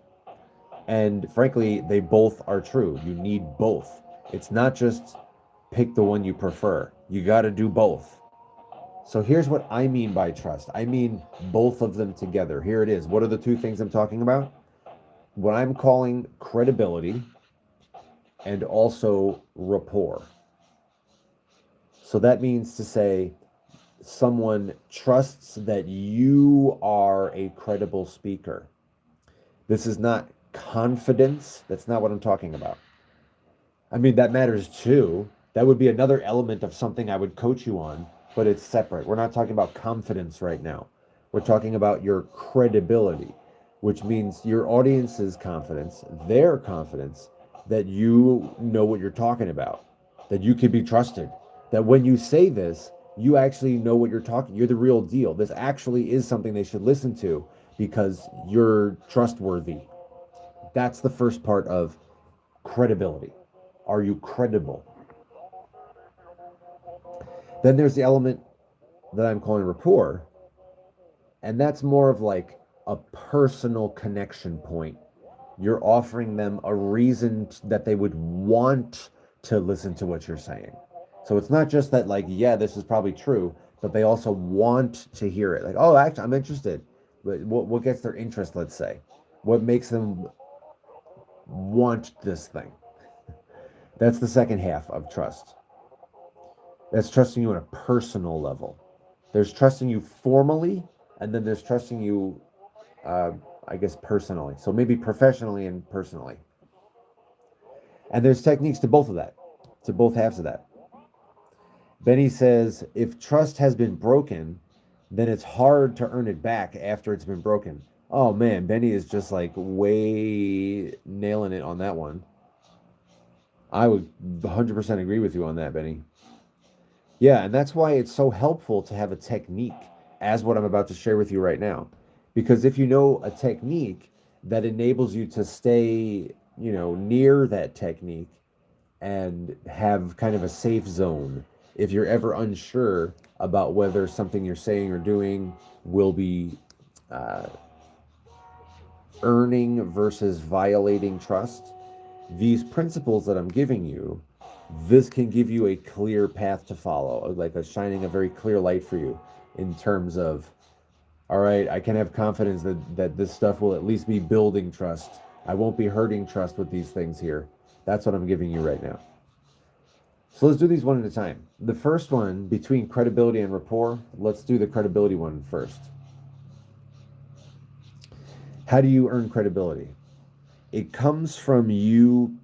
And frankly, they both are true. You need both. It's not just pick the one you prefer. You got to do both. So here's what I mean by trust. I mean both of them together. Here it is. What are the two things I'm talking about? What I'm calling credibility and also rapport. So that means to say someone trusts that you are a credible speaker. This is not confidence. That's not what I'm talking about. I mean, that matters too. That would be another element of something I would coach you on, but it's separate. We're not talking about confidence right now. We're talking about your credibility, which means your audience's confidence, their confidence, that you know what you're talking about, that you can be trusted, that when you say this, you actually know what you're talking. You're the real deal. This actually is something they should listen to because you're trustworthy. That's the first part of credibility. Are you credible? Then there's the element that I'm calling rapport, and that's more of like a personal connection point. You're offering them a reason that they would want to listen to what you're saying. So it's not just that, like, yeah, this is probably true, but they also want to hear it. Like, oh, actually, I'm interested. What gets their interest, let's say? What makes them want this thing? That's the second half of trust. That's trusting you on a personal level. There's trusting you formally, and then there's trusting you, I guess, personally. So maybe professionally and personally. And there's techniques to both of that, to both halves of that. Benny says, if trust has been broken, then it's hard to earn it back after it's been broken. Oh man, Benny is just like way nailing it on that one. I would 100% agree with you on that, Benny. Yeah, and that's why it's so helpful to have a technique, as what I'm about to share with you right now. Because if you know a technique that enables you to stay, near that technique and have kind of a safe zone, if you're ever unsure about whether something you're saying or doing will be earning versus violating trust, these principles that I'm giving you, this can give you a clear path to follow, like shining a very clear light for you in terms of, all right, I can have confidence that this stuff will at least be building trust. I won't be hurting trust with these things here. That's what I'm giving you right now. So let's do these one at a time. The first one, between credibility and rapport, let's do the credibility one first. How do you earn credibility? It comes from you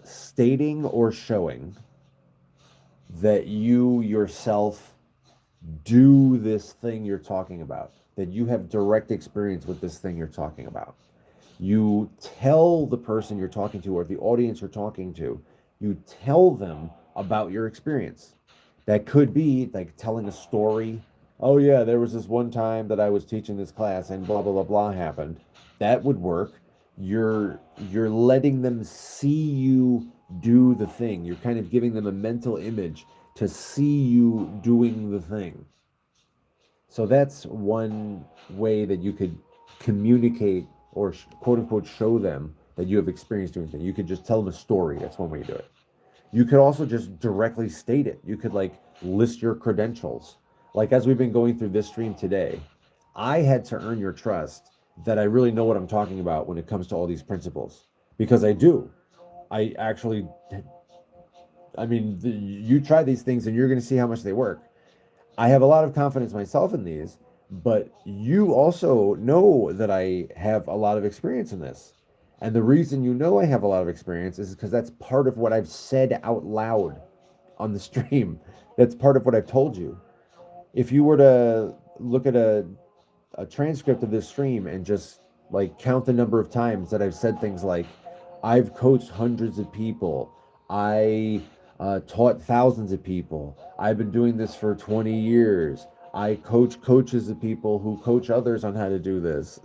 stating or showing that you yourself do this thing you're talking about, that you have direct experience with this thing you're talking about. You tell the person you're talking to or the audience you're talking to, you tell them about your experience. That could be like telling a story, Oh yeah, there was this one time that I was teaching this class and blah blah blah blah happened. That would work. You're letting them see you do the thing. You're kind of giving them a mental image to see you doing the thing. So that's one way that you could communicate or quote unquote show them that you have experience doing things. You could just tell them a story. That's one way to do it. You could also just directly state it. You could like list your credentials. Like as we've been going through this stream today, I had to earn your trust that I really know what I'm talking about when it comes to all these principles because I do. I actually, I mean, you try these things and you're going to see how much they work. I have a lot of confidence myself in these, but you also know that I have a lot of experience in this. And the reason you know I have a lot of experience is because that's part of what I've said out loud on the stream. That's part of what I've told you. If you were to look at a transcript of this stream and just like count the number of times that I've said things like, I've coached hundreds of people, I taught thousands of people, I've been doing this for 20 years, I coach coaches of people who coach others on how to do this.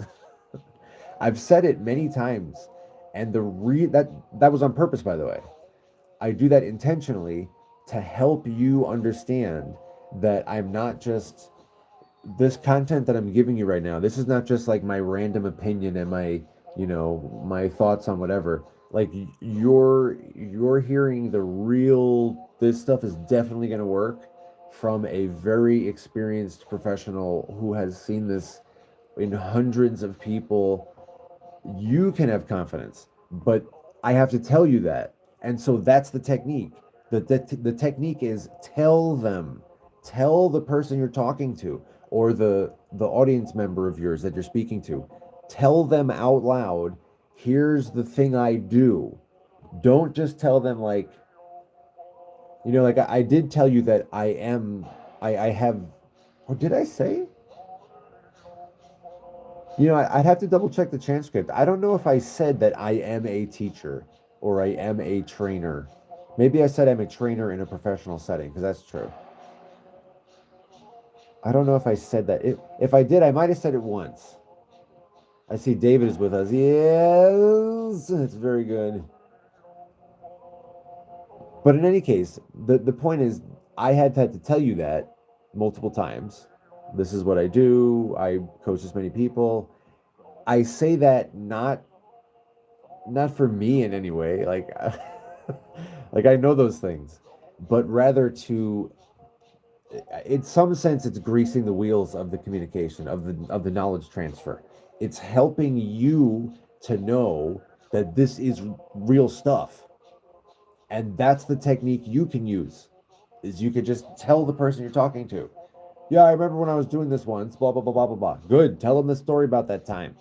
I've said it many times, and that was on purpose, by the way. I do that intentionally to help you understand that I'm not just this content that I'm giving you right now. This is not just like my random opinion and my, my thoughts on whatever. Like you're hearing the real this stuff is definitely going to work from a very experienced professional who has seen this in hundreds of people. You can have confidence, but I have to tell you that. And so that's the technique. The technique is tell the person you're talking to or the audience member of yours that you're speaking to, tell them out loud, here's the thing I do. Don't just tell them like, like I did tell you that I have, or did I say? I'd have to double check the transcript. I don't know if I said that I am a teacher or I am a trainer. Maybe I said I'm a trainer in a professional setting, because that's true. I don't know if I said that. If I did, I might have said it once. I see David is with us. Yes, it's very good. But in any case, the point is, I had to tell you that multiple times. This is what I do. I coach this many people. I say that not for me in any way, like like I know those things, but rather to, in some sense, it's greasing the wheels of the communication of the knowledge transfer. It's helping you to know that this is real stuff, and that's the technique you can use. Is you could just tell the person you're talking to, yeah, I remember when I was doing this once, blah blah blah blah blah blah. Good, tell them the story about that time.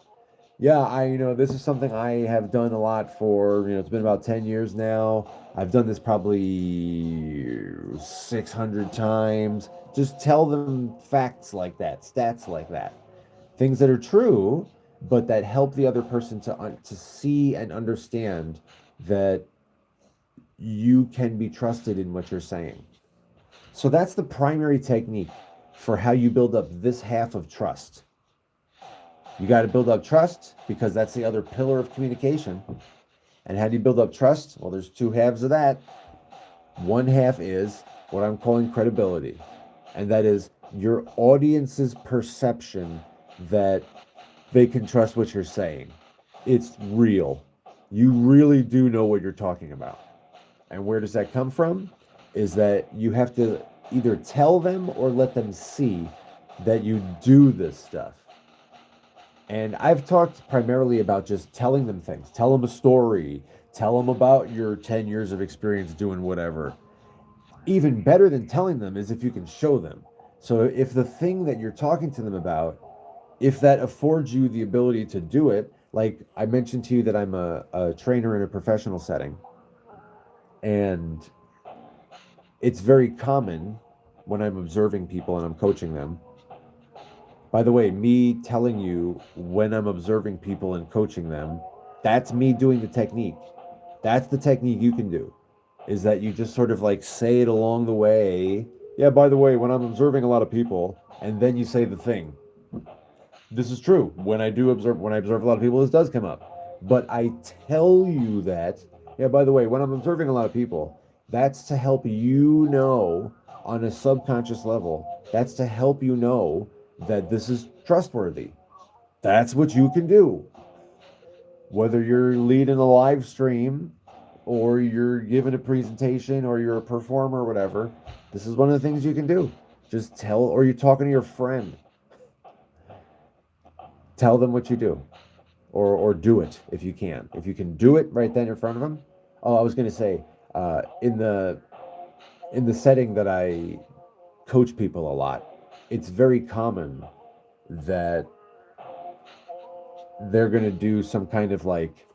Yeah, this is something I have done a lot for, it's been about 10 years now. I've done this probably 600 times. Just tell them facts like that, stats like that. Things that are true, but that help the other person to see and understand that you can be trusted in what you're saying. So that's the primary technique for how you build up this half of trust. You got to build up trust because that's the other pillar of communication. And how do you build up trust? Well, there's two halves of that. One half is what I'm calling credibility, and that is your audience's perception that they can trust what you're saying. It's real. You really do know what you're talking about. And where does that come from? Is that you have to either tell them or let them see that you do this stuff. And I've talked primarily about just telling them things. Tell them a story. Tell them about your 10 years of experience doing whatever. Even better than telling them is if you can show them. So if the thing that you're talking to them about, if that affords you the ability to do it, like I mentioned to you that I'm a trainer in a professional setting. And it's very common when I'm observing people and I'm coaching them. By the way, me telling you when I'm observing people and coaching them, that's me doing the technique. That's the technique you can do, is that you just sort of like say it along the way. Yeah, by the way, when I'm observing a lot of people, And then you say the thing. This is true. When I observe a lot of people, this does come up. But I tell you that, yeah, by the way, when I'm observing a lot of people, that's to help you know on a subconscious level, that's to help you know that this is trustworthy. That's what you can do. Whether you're leading a live stream or you're giving a presentation or you're a performer or whatever, this is one of the things you can do. Just tell, or you're talking to your friend, tell them what you do, or do it if you can. If you can do it right then in front of them. Oh, I was going to say, in the setting that I coach people a lot, it's very common that they're going to do some kind of like,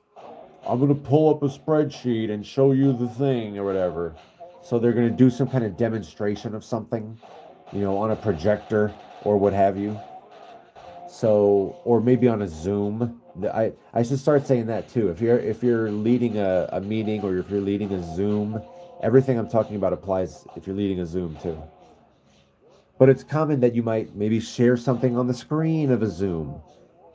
I'm going to pull up a spreadsheet and show you the thing or whatever. So they're going to do some kind of demonstration of something, on a projector or what have you. So, or maybe on a Zoom. I should start saying that too. If you're leading a meeting or if you're leading a Zoom, everything I'm talking about applies if you're leading a Zoom too. But it's common that you might maybe share something on the screen of a Zoom.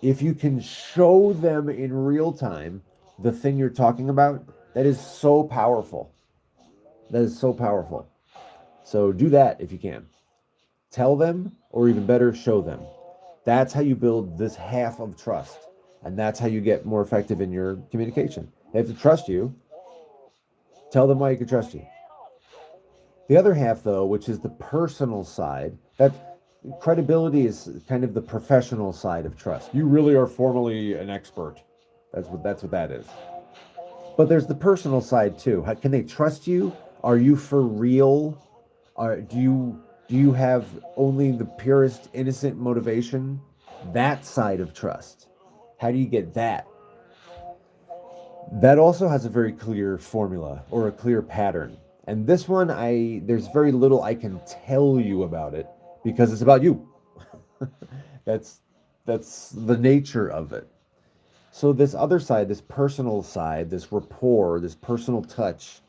If you can show them in real time the thing you're talking about, that is so powerful. That is so powerful. So do that if you can. Tell them, or even better, show them. That's how you build this half of trust. And that's how you get more effective in your communication. They have to trust you. Tell them why you can trust you. The other half, though, which is the personal side, that credibility is kind of the professional side of trust. You really are formally an expert. That's what that is. But there's the personal side too. How, can they trust you? Are you for real? Do you have only the purest innocent motivation? That side of trust. How do you get that? That also has a very clear formula or a clear pattern. And this one, there's very little I can tell you about it because it's about you. that's that's the nature of it. So this other side, this personal side, this rapport, this personal touch,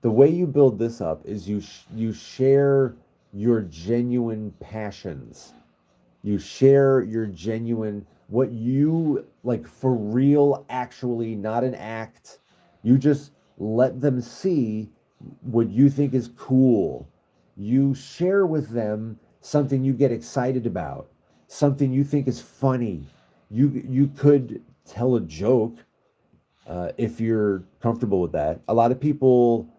the way you build this up is you share your genuine passions. You share your genuine, what you like for real, actually, not an act. You just let them see what you think is cool. You share with them something you get excited about, something you think is funny. You could tell a joke if you're comfortable with that. A lot of people,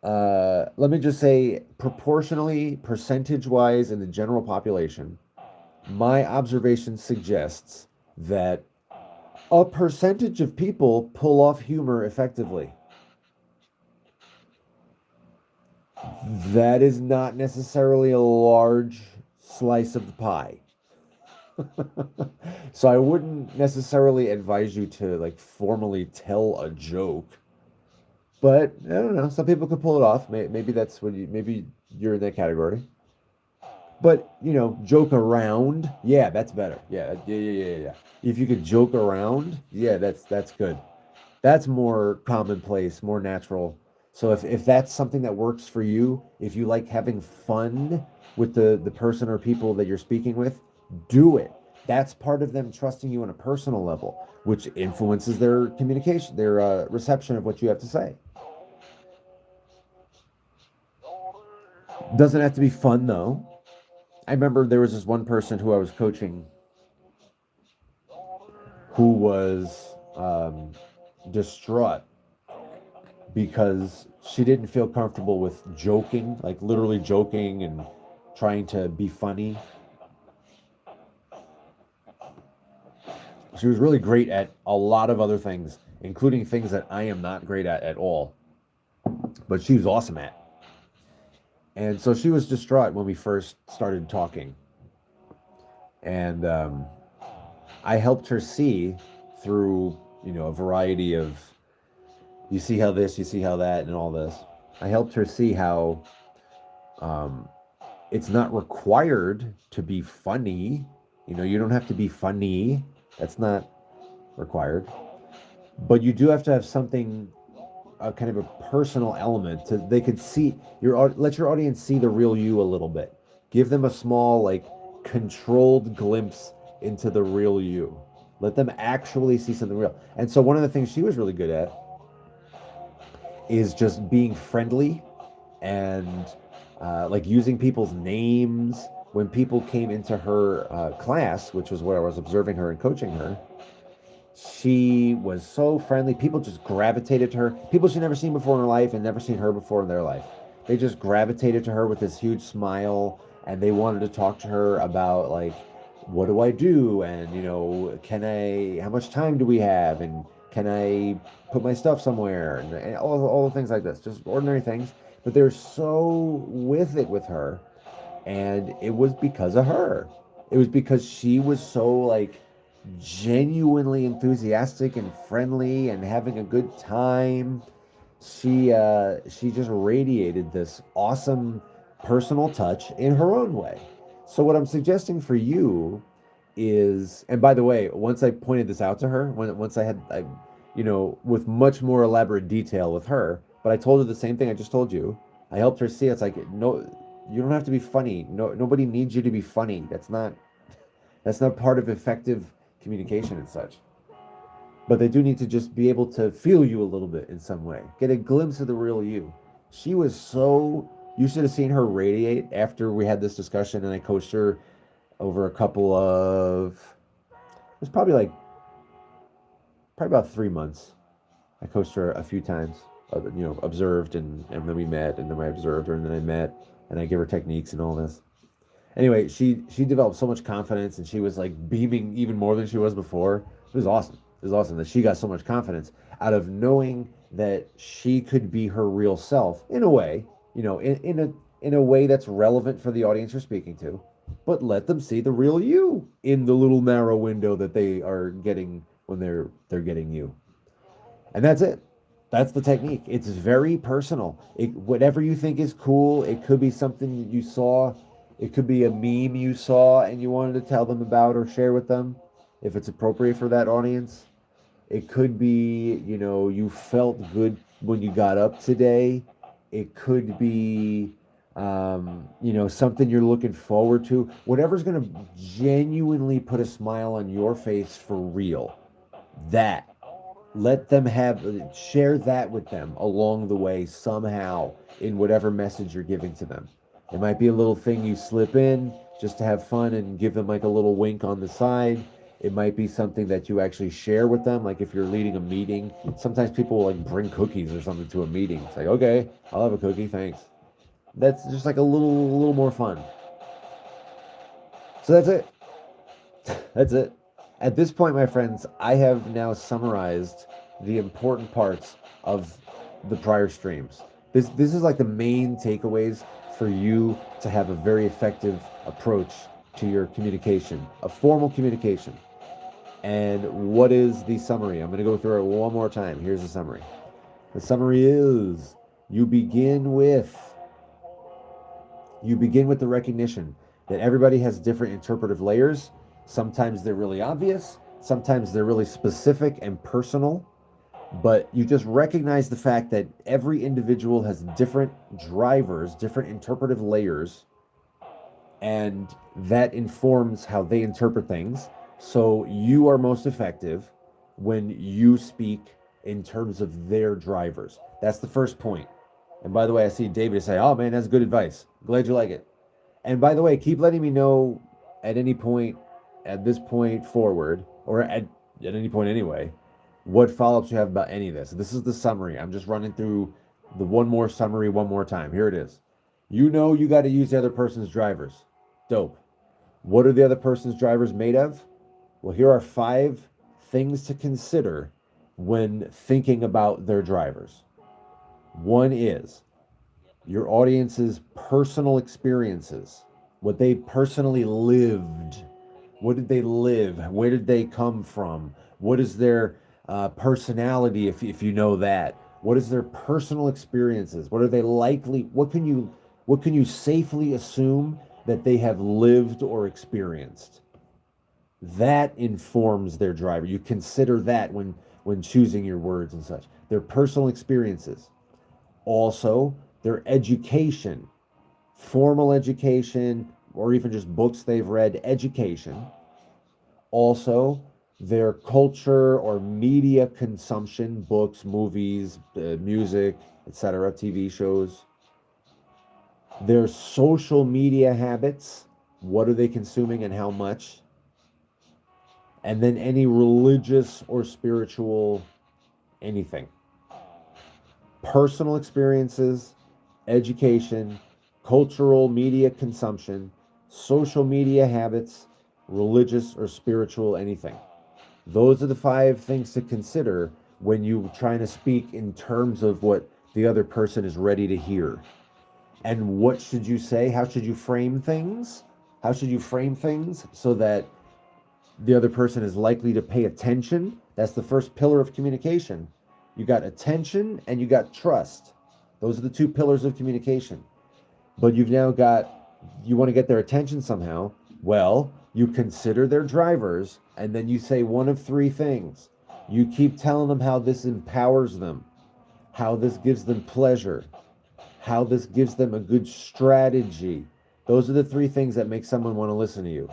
let me just say, proportionally, percentage wise, in the general population, my observation suggests that a percentage of people pull off humor effectively. That is not necessarily a large slice of the pie. So I wouldn't necessarily advise you to like formally tell a joke, but I don't know. Some people could pull it off. Maybe that's what maybe you're in that category. But joke around, yeah, that's better. Yeah, yeah, yeah, yeah, yeah. If you could joke around, yeah, that's good. That's more commonplace, more natural. So if that's something that works for you, if you like having fun with the person or people that you're speaking with, do it. That's part of them trusting you on a personal level, which influences their communication, their reception of what you have to say. Doesn't have to be fun though. I remember there was this one person who I was coaching who was distraught because she didn't feel comfortable with joking, like literally joking and trying to be funny. She was really great at a lot of other things, including things that I am not great at all, but she was awesome at. And so she was distraught when we first started talking. And I helped her see through, a variety of, you see how this, you see how that, and all this. I helped her see how it's not required to be funny. You don't have to be funny. That's not required. But you do have to have something, a kind of a personal element to they could see let your audience see the real you a little bit. Give them a small, like, controlled glimpse into the real you. Let them actually see something real. And so one of the things she was really good at is just being friendly and like using people's names. When people came into her class, which was where I was observing her and coaching her, she was so friendly. People just gravitated to her. People she'd never seen before in her life and never seen her before in their life. They just gravitated to her with this huge smile, and they wanted to talk to her about, like, what do I do? And, how much time do we have? And can I put my stuff somewhere? And all the things like this, just ordinary things. But they're so with it with her. And it was because of her. It was because she was so, like, genuinely enthusiastic and friendly and having a good time. She just radiated this awesome personal touch in her own way. So what I'm suggesting for you is, and by the way, once I pointed this out to her, once with much more elaborate detail with her, but I told her the same thing I just told you. I helped her see it's like, no, you don't have to be funny. No, nobody needs you to be funny. That's not part of effective communication and such. But they do need to just be able to feel you a little bit in some way. Get a glimpse of the real you. She was so, you should have seen her radiate after we had this discussion, and I coached her over a couple of, it was probably about 3 months. I coached her a few times, observed, and then we met, and then I observed her, and then I met, and I give her techniques and all this. Anyway, she developed so much confidence, and she was like beaming even more than she was before. It was awesome. It was awesome that she got so much confidence out of knowing that she could be her real self in a way, in a way that's relevant for the audience you're speaking to, but let them see the real you in the little narrow window that they are getting when they're getting you. And that's it. That's the technique. It's very personal. Whatever you think is cool, it could be something you saw. It could be a meme you saw and you wanted to tell them about or share with them, if it's appropriate for that audience. It could be, you felt good when you got up today. It could be, something you're looking forward to. Whatever's going to genuinely put a smile on your face for real. Let them share that with them along the way somehow in whatever message you're giving to them. It might be a little thing you slip in just to have fun and give them like a little wink on the side. It might be something that you actually share with them. Like if you're leading a meeting, sometimes people will like bring cookies or something to a meeting. It's like, okay, I'll have a cookie, thanks. That's just like a little more fun. So that's it. That's it. At this point, my friends, I have now summarized the important parts of the prior streams. This is like the main takeaways for you to have a very effective approach to your communication, a formal communication. And what is the summary? I'm going to go through it one more time. Here's the summary. The summary is you begin with the recognition that everybody has different interpretive layers. Sometimes they're really obvious. Sometimes they're really specific and personal. But you just recognize the fact that every individual has different drivers, different interpretive layers, and that informs how they interpret things. So you are most effective when you speak in terms of their drivers. That's the first point. And by the way, I see David say, oh man, that's good advice. Glad you like it. And by the way, keep letting me know at any point, at this point forward, or at any point anyway, what follow-ups you have about any of this. This is the summary. I'm just running through the one more summary one more time. Here it is. You got to use the other person's drivers. Dope. What are the other person's drivers made of? Well, here are 5 things to consider when thinking about their drivers. One is your audience's personal experiences, what they personally lived. What did they live? Where did they come from? What is their personality, if you know that? What is their personal experiences? What are they likely? What can you safely assume that they have lived or experienced? That informs their driver. You consider that when choosing your words and such. Their personal experiences. Also, their education, formal education, or even just books they've read, education. Also, their culture or media consumption, books, movies, music, etc., TV shows. Their social media habits, what are they consuming and how much? And then any religious or spiritual anything. Personal experiences, education, cultural media consumption, social media habits, religious or spiritual anything. Those are the 5 things to consider when you're trying to speak in terms of what the other person is ready to hear. And what should you say? How should you frame things? How should you frame things so that the other person is likely to pay attention? That's the first pillar of communication. You got attention and you got trust. Those are the 2 pillars of communication. But you've now got, you want to get their attention somehow. Well, you consider their drivers and then you say one of 3 things. You keep telling them how this empowers them, how this gives them pleasure, how this gives them a good strategy. Those are the 3 things that make someone want to listen to you.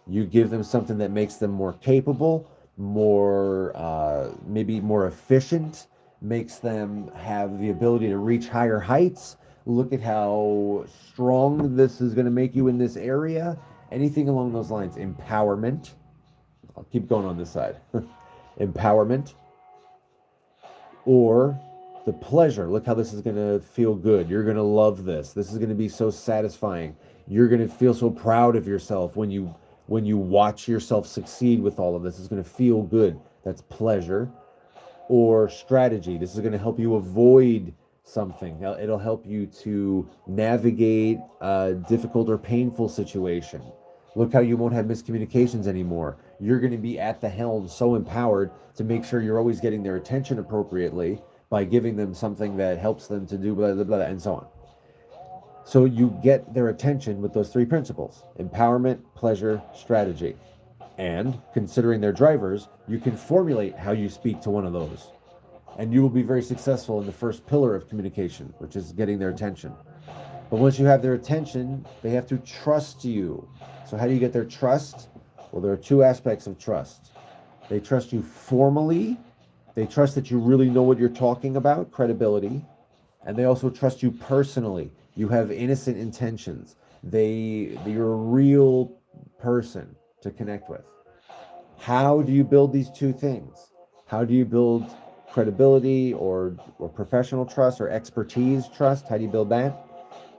You give them something that makes them more capable, more maybe more efficient, makes them have the ability to reach higher heights. Look at how strong this is going to make you in this area. Anything along those lines. Empowerment. I'll keep going on this side. Empowerment. Or the pleasure. Look how this is going to feel good. You're going to love this. This is going to be so satisfying. You're going to feel so proud of yourself when you watch yourself succeed with all of this. It's going to feel good. That's pleasure. Or strategy. This is going to help you avoid something. It'll help you to navigate a difficult or painful situation. Look how you won't have miscommunications anymore. You're going to be at the helm, so empowered to make sure you're always getting their attention appropriately by giving them something that helps them to do blah, blah, blah, and so on. So you get their attention with those 3 principles: empowerment, pleasure, strategy. And considering their drivers, you can formulate how you speak to one of those. And you will be very successful in the first pillar of communication, which is getting their attention. But once you have their attention, they have to trust you. So how do you get their trust? Well, there are 2 aspects of trust. They trust you formally. They trust that you really know what you're talking about, credibility. And they also trust you personally. You have innocent intentions. You're a real person to connect with. How do you build these 2 things? How do you build credibility or professional trust or expertise trust? How do you build that?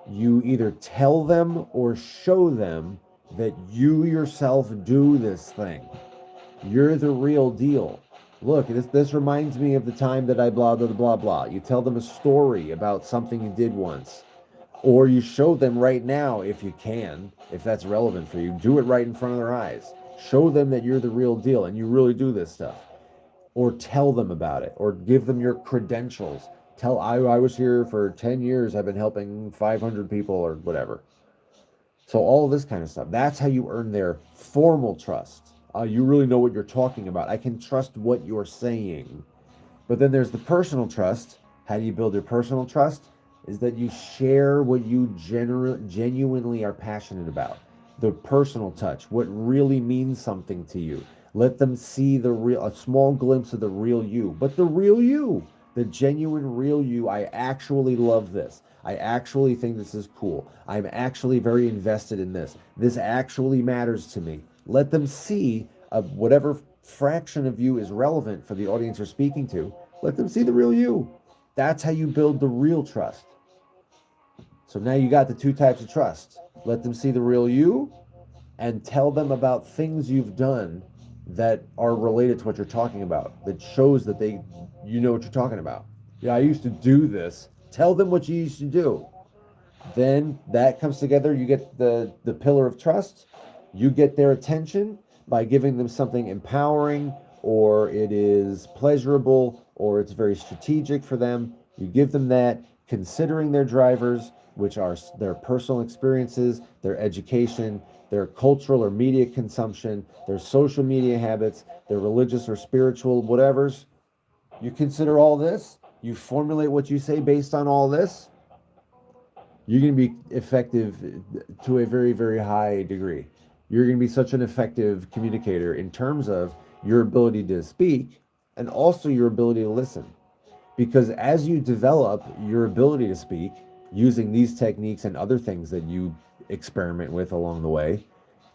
You either tell them or show them that you yourself do this thing. You're the real deal. Look, this reminds me of the time that I blah, blah, blah, blah. You tell them a story about something you did once. Or you show them right now, if you can, if that's relevant for you. Do it right in front of their eyes. Show them that you're the real deal and you really do this stuff. Or tell them about it. Or give them your credentials. I was here for 10 years. I've been helping 500 people or whatever. So all of this kind of stuff. That's how you earn their formal trust. You really know what you're talking about. I can trust what you're saying. But then there's the personal trust. How do you build your personal trust? Is that you share what you genuinely are passionate about. The personal touch, what really means something to you. Let them see a small glimpse of the real you. But the real you, the genuine real you, I actually love this. I actually think this is cool. I'm actually very invested in this. This actually matters to me. Let them see whatever fraction of you is relevant for the audience you're speaking to. Let them see the real you. That's how you build the real trust. So now you got the 2 types of trust. Let them see the real you and tell them about things you've done that are related to what you're talking about, that shows that you know what you're talking about. Yeah, I used to do this. Tell them what you used to do. Then that comes together. You get the pillar of trust. You get their attention by giving them something empowering, or it is pleasurable, or it's very strategic for them. You give them that, considering their drivers, which are their personal experiences, their education, their cultural or media consumption, their social media habits, their religious or spiritual whatevers. You consider all this. You formulate what you say based on all this. You're going to be effective to a very, very high degree. You're going to be such an effective communicator in terms of your ability to speak and also your ability to listen. Because as you develop your ability to speak using these techniques and other things that you experiment with along the way,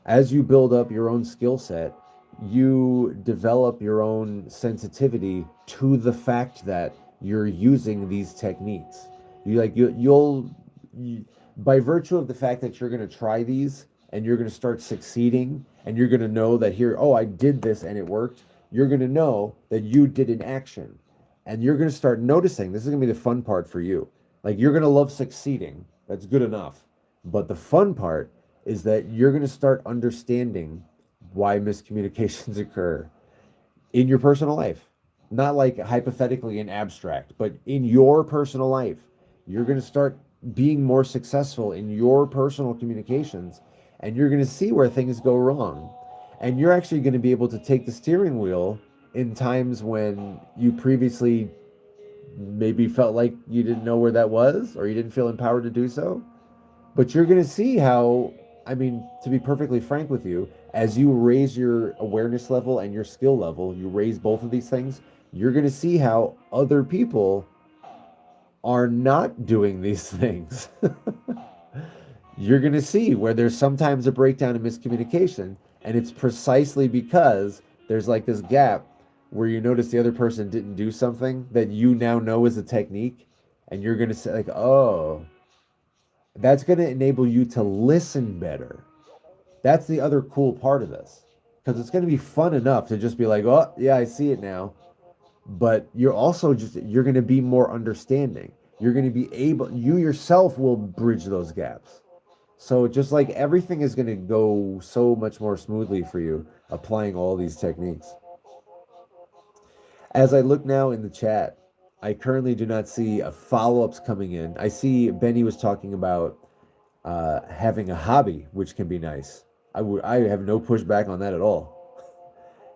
as you build up your own skill set, you develop your own sensitivity to the fact that you're using these techniques. You, by virtue of the fact that you're going to try these and you're going to start succeeding and you're going to know that here, oh, I did this and it worked. You're going to know that you did an action, and you're going to start noticing. This is going to be the fun part for you. Like, you're going to love succeeding. That's good enough. But the fun part is that you're going to start understanding why miscommunications occur in your personal life. Not like hypothetically and abstract, but in your personal life. You're going to start being more successful in your personal communications, and you're going to see where things go wrong. And you're actually going to be able to take the steering wheel in times when you previously maybe felt like you didn't know where that was, or you didn't feel empowered to do so. But you're going to see how, I mean, to be perfectly frank with you, as you raise your awareness level and your skill level, you raise both of these things, you're going to see how other people are not doing these things. You're going to see where there's sometimes a breakdown in miscommunication, and it's precisely because there's like this gap where you notice the other person didn't do something that you now know is a technique, and you're going to say like, oh, that's going to enable you to listen better. That's the other cool part of this, because it's going to be fun enough to just be like, oh yeah, I see it now. But you're going to be more understanding. You're going to be able, you yourself will bridge those gaps. So just like everything is going to go so much more smoothly for you applying all these techniques. As I look now in the chat, I currently do not see follow-ups coming in. I see Benny was talking about having a hobby, which can be nice. I have no pushback on that at all.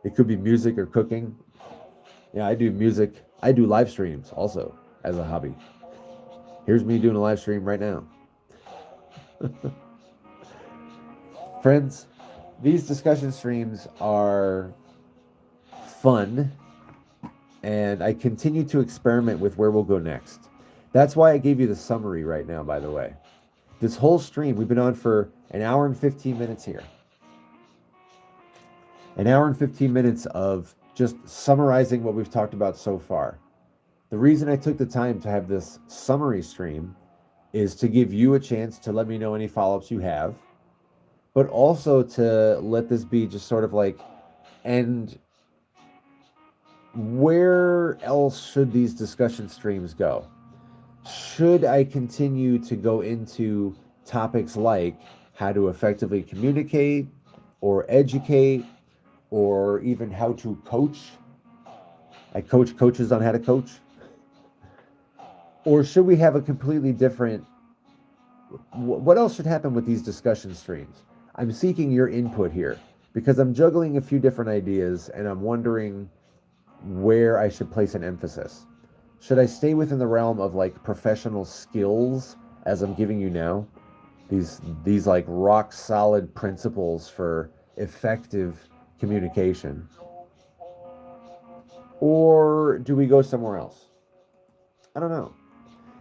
It could be music or cooking. Yeah, I do music. I do live streams also as a hobby. Here's me doing a live stream right now. Friends, these discussion streams are fun, and I continue to experiment with where we'll go next. That's why I gave you the summary right now, by the way. This whole stream, we've been on for an hour and 15 minutes here. An hour and 15 minutes of just summarizing what we've talked about so far. The reason I took the time to have this summary stream is to give you a chance to let me know any follow-ups you have, but also to let this be just sort of like, and where else should these discussion streams go? Should I continue to go into topics like how to effectively communicate or educate, or even how to coach? I coach coaches on how to coach. Or should we have a completely different, what else should happen with these discussion streams? I'm seeking your input here because I'm juggling a few different ideas, and I'm wondering where I should place an emphasis. Should I stay within the realm of like professional skills as I'm giving you now? These like rock solid principles for effective communication. Or do we go somewhere else? I don't know.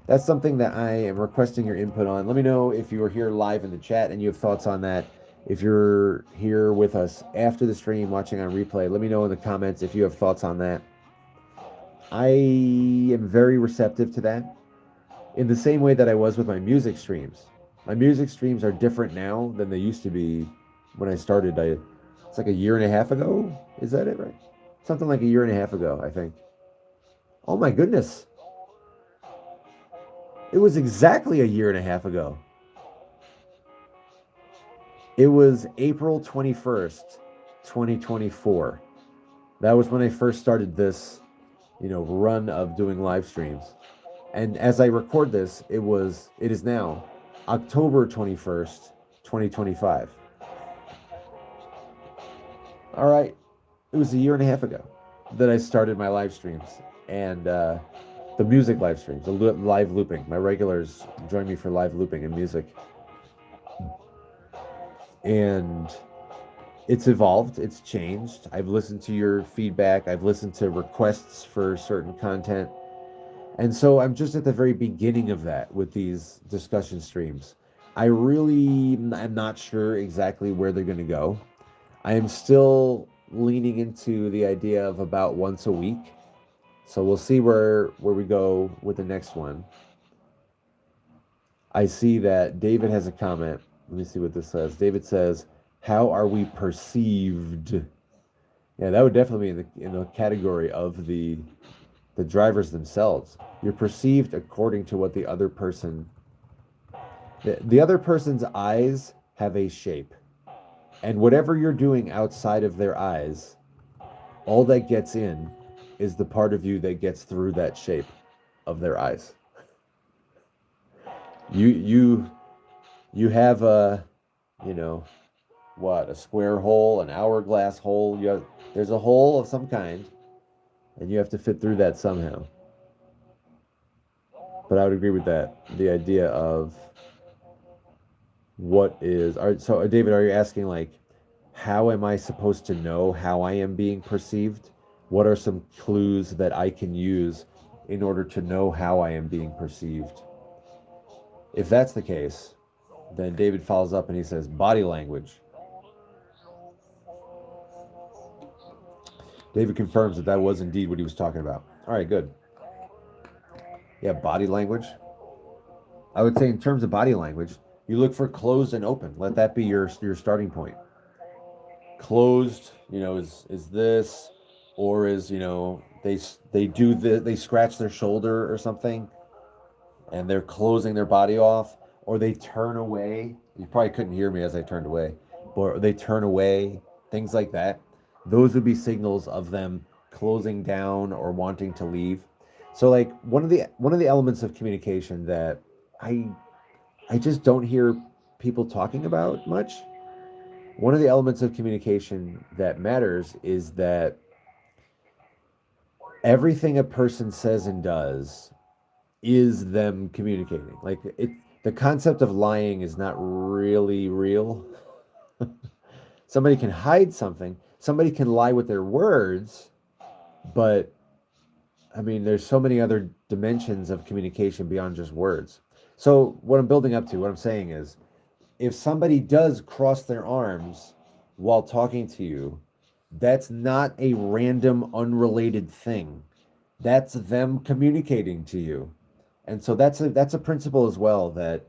That's something that I am requesting your input on. Let me know if you are here live in the chat and you have thoughts on that. If you're here with us after the stream, watching on replay, let me know in the comments if you have thoughts on that. I am very receptive to that, in the same way that I was with my music streams. My music streams are different now than they used to be when I started. It's like a year and a half ago. Is that it, right? Something like a year and a half ago, I think. Oh my goodness. It was exactly a year and a half ago. It was April 21st, 2024. That was when I first started this, run of doing live streams. And as I record this, it is now October 21st, 2025. All right. It was a year and a half ago that I started my live streams. And The music live streams, the live looping. My regulars join me for live looping and music. And it's evolved, it's changed. I've listened to your feedback, I've listened to requests for certain content. And so I'm just at the very beginning of that with these discussion streams. I really am not sure exactly where they're going to go. I am still leaning into the idea of about once a week. So we'll see where we go with the next one. I see that David has a comment. Let me see what this says. David says, "How are we perceived?" Yeah, that would definitely be in the category of the drivers themselves. You're perceived according to what the other person, the other person's eyes have a shape. And whatever you're doing outside of their eyes, all that gets in is the part of you that gets through that shape of their eyes. You have a, you know, what, a square hole, an hourglass hole. There's a hole of some kind, and you have to fit through that somehow. But I would agree with that. The idea of so David, are you asking like, how am I supposed to know how I am being perceived? What are some clues that I can use in order to know how I am being perceived? If that's the case, then David follows up and he says, body language. David confirms that that was indeed what he was talking about. All right, good. Yeah, body language. I would say in terms of body language, you look for closed and open. Let that be your starting point. Closed, is this, or is, they scratch their shoulder or something, and they're closing their body off, or they turn away. You probably couldn't hear me as I turned away, or they turn away, things like that. Those would be signals of them closing down or wanting to leave. So like one of the elements of communication that I just don't hear people talking about much. One of the elements of communication that matters is that everything a person says and does is them communicating. Like the concept of lying is not really real. Somebody can hide something. Somebody can lie with their words, but I mean, there's so many other dimensions of communication beyond just words. So what I'm building up to, what I'm saying is, if somebody does cross their arms while talking to you, that's not a random, unrelated thing. That's them communicating to you. And so that's a principle as well that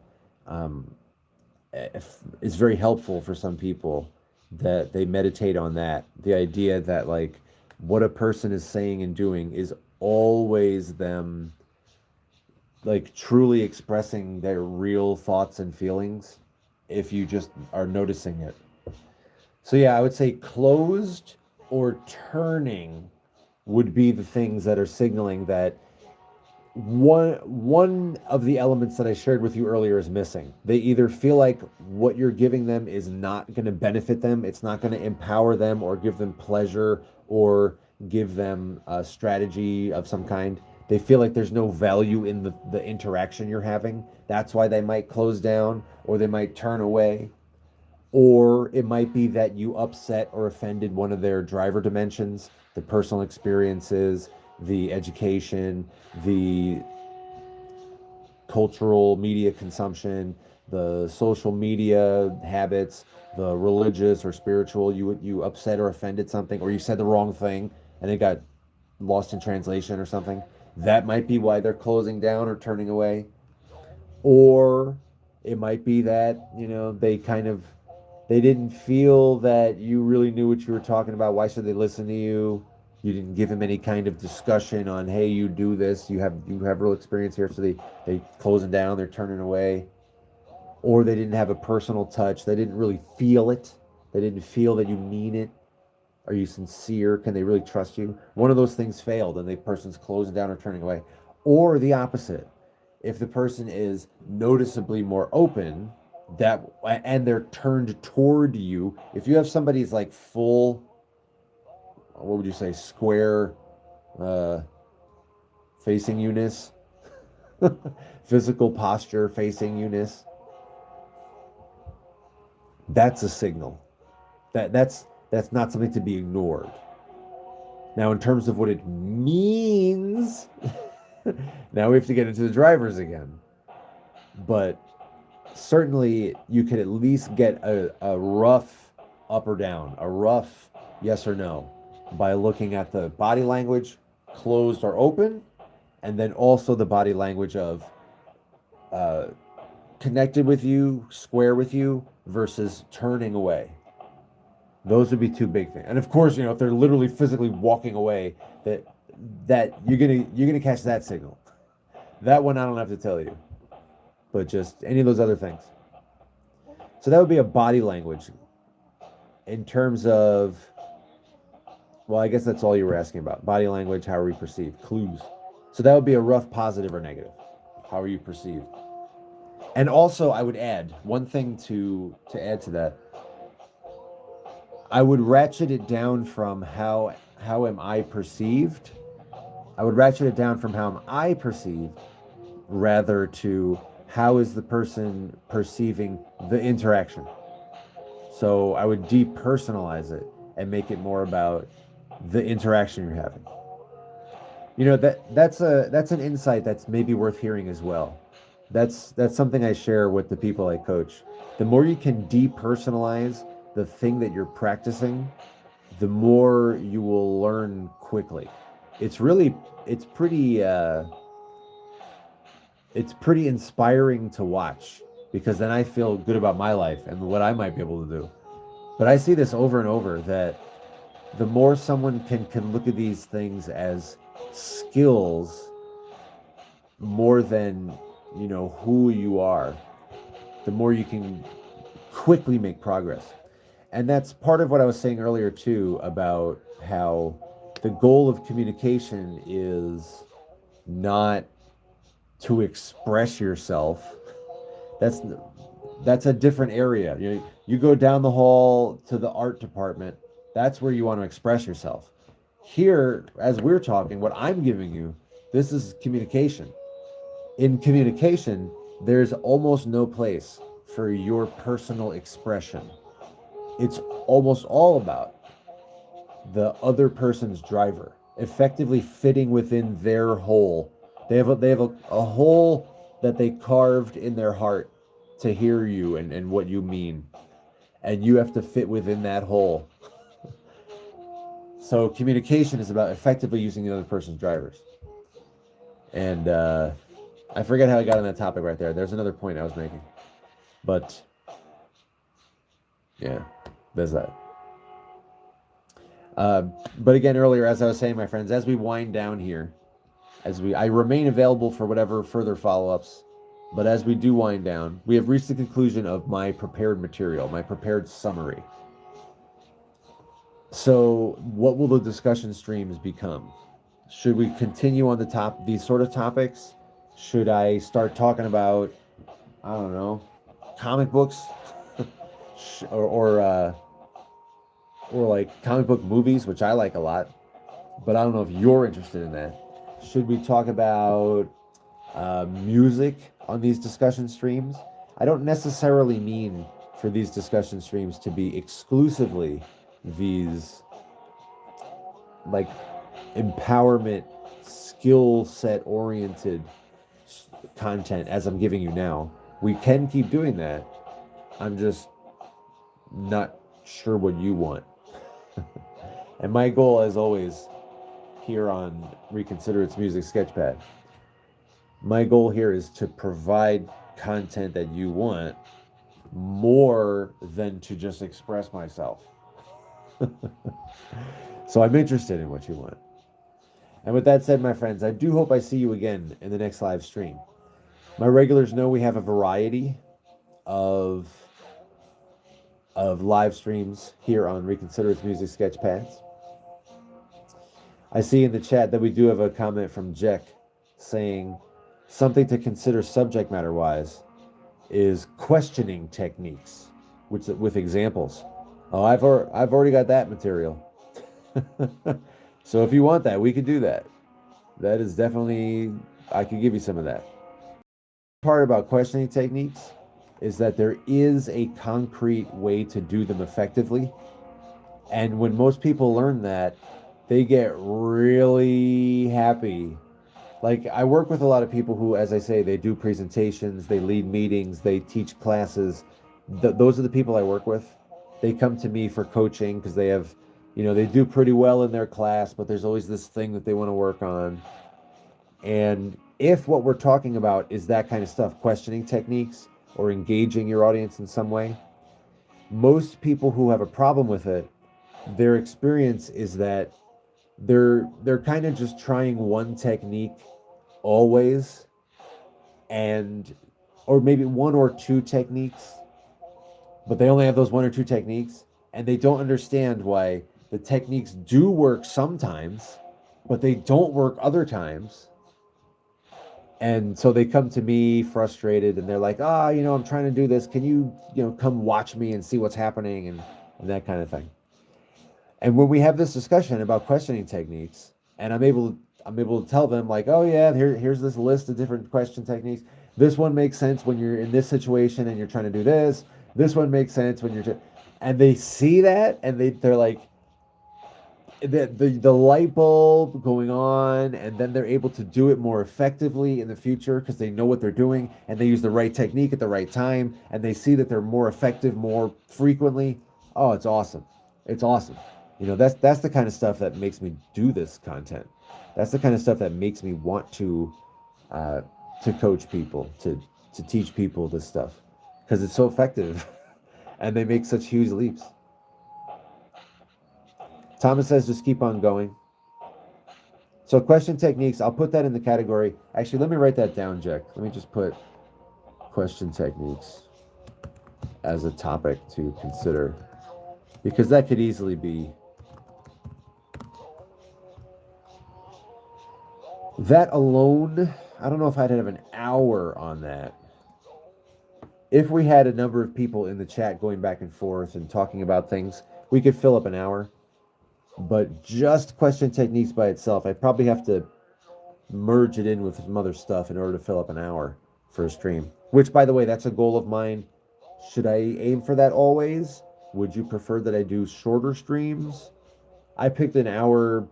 is very helpful for some people, that they meditate on that. The idea that like what a person is saying and doing is always them like truly expressing their real thoughts and feelings, if you just are noticing it. So yeah, I would say closed or turning would be the things that are signaling that one of the elements that I shared with you earlier is missing. They either feel like what you're giving them is not going to benefit them, it's not going to empower them or give them pleasure or give them a strategy of some kind. They feel like there's no value in the interaction you're having. That's why they might close down or they might turn away. Or it might be that you upset or offended one of their driver dimensions, the personal experiences, the education, the cultural media consumption, the social media habits, the religious or spiritual. You upset or offended something, or you said the wrong thing and it got lost in translation or something. That might be why they're closing down or turning away. Or it might be that, they didn't feel that you really knew what you were talking about. Why should they listen to you? You didn't give them any kind of discussion on, hey, you do this, you have real experience here, so they closing down, they're turning away. Or they didn't have a personal touch. They didn't really feel it. They didn't feel that you mean it. Are you sincere? Can they really trust you? One of those things failed and the person's closing down or turning away. Or the opposite. If the person is noticeably more open, and they're turned toward you, if you have somebody's like full, what would you say, square facing you-ness, physical posture facing you-ness, that's a signal. That's not something to be ignored. Now, in terms of what it means, now we have to get into the drivers again. But certainly you could at least get a rough up or down, a rough yes or no, by looking at the body language, closed or open, and then also the body language of connected with you, square with you, versus turning away. Those would be two big things. And of course, if they're literally physically walking away, that you're gonna catch that signal. That one I don't have to tell you. But just any of those other things. So that would be a body language. In terms of, well, I guess that's all you were asking about. Body language, how are we perceived? Clues. So that would be a rough positive or negative. How are you perceived? And also, I would add one thing to add to that. I would ratchet it down from how am I perceived? I would ratchet it down from how am I perceived rather to how is the person perceiving the interaction. So I would depersonalize it and make it more about the interaction you're having. That's an insight that's maybe worth hearing as well. That's something I share with the people I coach. The more you can depersonalize the thing that you're practicing, the more you will learn quickly. It's pretty inspiring to watch, because then I feel good about my life and what I might be able to do. But I see this over and over, that the more someone can look at these things as skills more than who you are, the more you can quickly make progress. And that's part of what I was saying earlier too, about how the goal of communication is not to express yourself. That's a different area. You go down the hall to the art department, that's where you want to express yourself. Here, as we're talking, what I'm giving you, this is communication. In communication, there's almost no place for your personal expression. It's almost all about the other person's driver, effectively fitting within their hole. They have a hole that they carved in their heart to hear you and what you mean. And you have to fit within that hole. So communication is about effectively using the other person's drivers. And I forget how I got on that topic right there. There's another point I was making. But yeah, there's that. But again, earlier, as I was saying, my friends, as we wind down here, I remain available for whatever further follow-ups, but as we do wind down, we have reached the conclusion of my prepared material, my prepared summary. So what will the discussion streams become? Should we continue on these sort of topics? Should I start talking about, I don't know, comic books? or like comic book movies, which I like a lot, but I don't know if you're interested in that. Should we talk about music on these discussion streams? I don't necessarily mean for these discussion streams to be exclusively these like empowerment, skill set oriented content as I'm giving you now. We can keep doing that. I'm just not sure what you want. And my goal, as always, here on Reconsider It's Music Sketchpad, my goal here is to provide content that you want more than to just express myself. So I'm interested in what you want. And with that said, my friends, I do hope I see you again in the next live stream. My regulars know we have a variety of live streams here on Reconsider It's Music Sketchpads. I see in the chat that we do have a comment from Jack saying something to consider subject matter wise is questioning techniques with examples. Oh, I've already got that material. So if you want that, we could do that. That is definitely, I could give you some of that. Part about questioning techniques is that there is a concrete way to do them effectively. And when most people learn that, they get really happy. Like, I work with a lot of people who, as I say, they do presentations, they lead meetings, they teach classes. Those are the people I work with. They come to me for coaching because they have, they do pretty well in their class, but there's always this thing that they want to work on. And if what we're talking about is that kind of stuff, questioning techniques or engaging your audience in some way, most people who have a problem with it, their experience is that they're kind of just trying one technique always, and or maybe one or two techniques, but they only have those one or two techniques, and they don't understand why the techniques do work sometimes, but they don't work other times. And so they come to me frustrated and they're like, I'm trying to do this. Can you, come watch me and see what's happening and that kind of thing. And when we have this discussion about questioning techniques, and I'm able to tell them like, oh yeah, here's this list of different question techniques. This one makes sense when you're in this situation and you're trying to do this. This one makes sense when and they see that and they're like, the light bulb going on, and then they're able to do it more effectively in the future because they know what they're doing and they use the right technique at the right time, and they see that they're more effective more frequently. Oh, it's awesome. It's awesome. That's the kind of stuff that makes me do this content. That's the kind of stuff that makes me want to coach people, to teach people this stuff, because it's so effective and they make such huge leaps. Thomas says just keep on going. So question techniques, I'll put that in the category. Actually, let me write that down, Jack. Let me just put question techniques as a topic to consider, because that could easily be that alone. I don't know if I'd have an hour on that. If we had a number of people in the chat going back and forth and talking about things, we could fill up an hour. But just question techniques by itself, I'd probably have to merge it in with some other stuff in order to fill up an hour for a stream. Which, by the way, that's a goal of mine. Should I aim for that always? Would you prefer that I do shorter streams? I picked an hour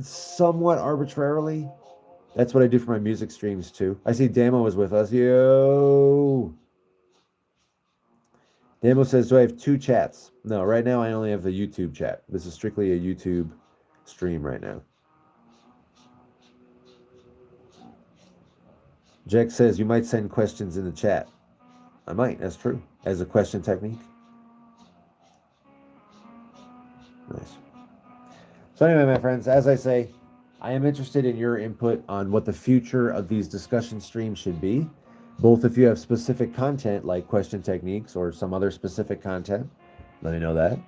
somewhat arbitrarily. That's what I do for my music streams too. I see Damo is with us. Yo! Damo says, do I have two chats? No, right now I only have the YouTube chat. This is strictly a YouTube stream right now. Jack says, you might send questions in the chat. I might, that's true. As a question technique. Nice. So anyway, my friends, as I say, I am interested in your input on what the future of these discussion streams should be. Both if you have specific content like question techniques or some other specific content, let me know that.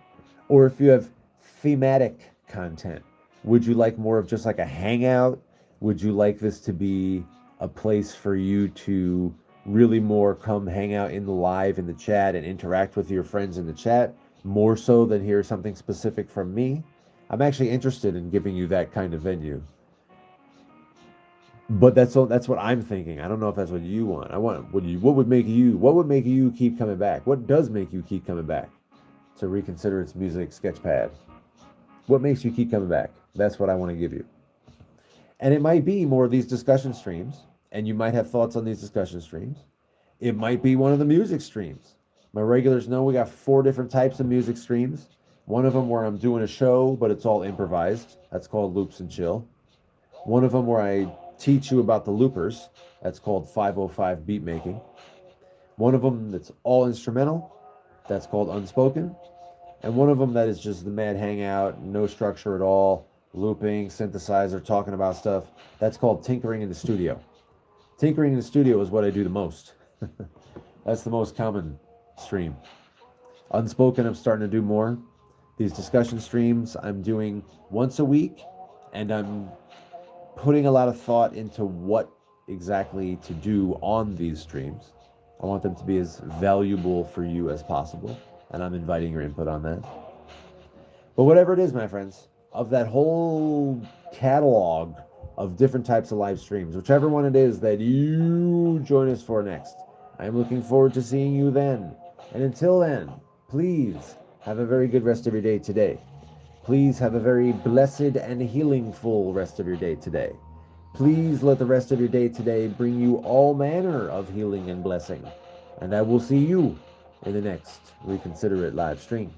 Or if you have thematic content, would you like more of just like a hangout? Would you like this to be a place for you to really more come hang out in the live in the chat and interact with your friends in the chat, more so than hear something specific from me? I'm actually interested in giving you that kind of venue. But that's what I'm thinking. I don't know if that's what you want. What would make you keep coming back? What does make you keep coming back to Reconsider It's Music Sketchpad? What makes you keep coming back? That's what I want to give you. And it might be more of these discussion streams, and you might have thoughts on these discussion streams. It might be one of the music streams. My regulars know we got 4 different types of music streams. One of them where I'm doing a show, but it's all improvised. That's called Loops and Chill. One of them where I teach you about the loopers. That's called 505 beat making. One of them that's all instrumental. That's called Unspoken. And one of them that is just the mad hangout, no structure at all, looping, synthesizer, talking about stuff. That's called Tinkering in the Studio. Tinkering in the Studio is what I do the most. That's the most common stream. Unspoken, I'm starting to do more. These discussion streams I'm doing once a week, and I'm putting a lot of thought into what exactly to do on these streams. I want them to be as valuable for you as possible, and I'm inviting your input on that. But whatever it is, my friends, of that whole catalog of different types of live streams, whichever one it is that you join us for next. I'm looking forward to seeing you then. And until then, please have a very good rest of your day today. Please have a very blessed and healingful rest of your day today. Please let the rest of your day today bring you all manner of healing and blessing. And I will see you in the next Reconsider It live stream.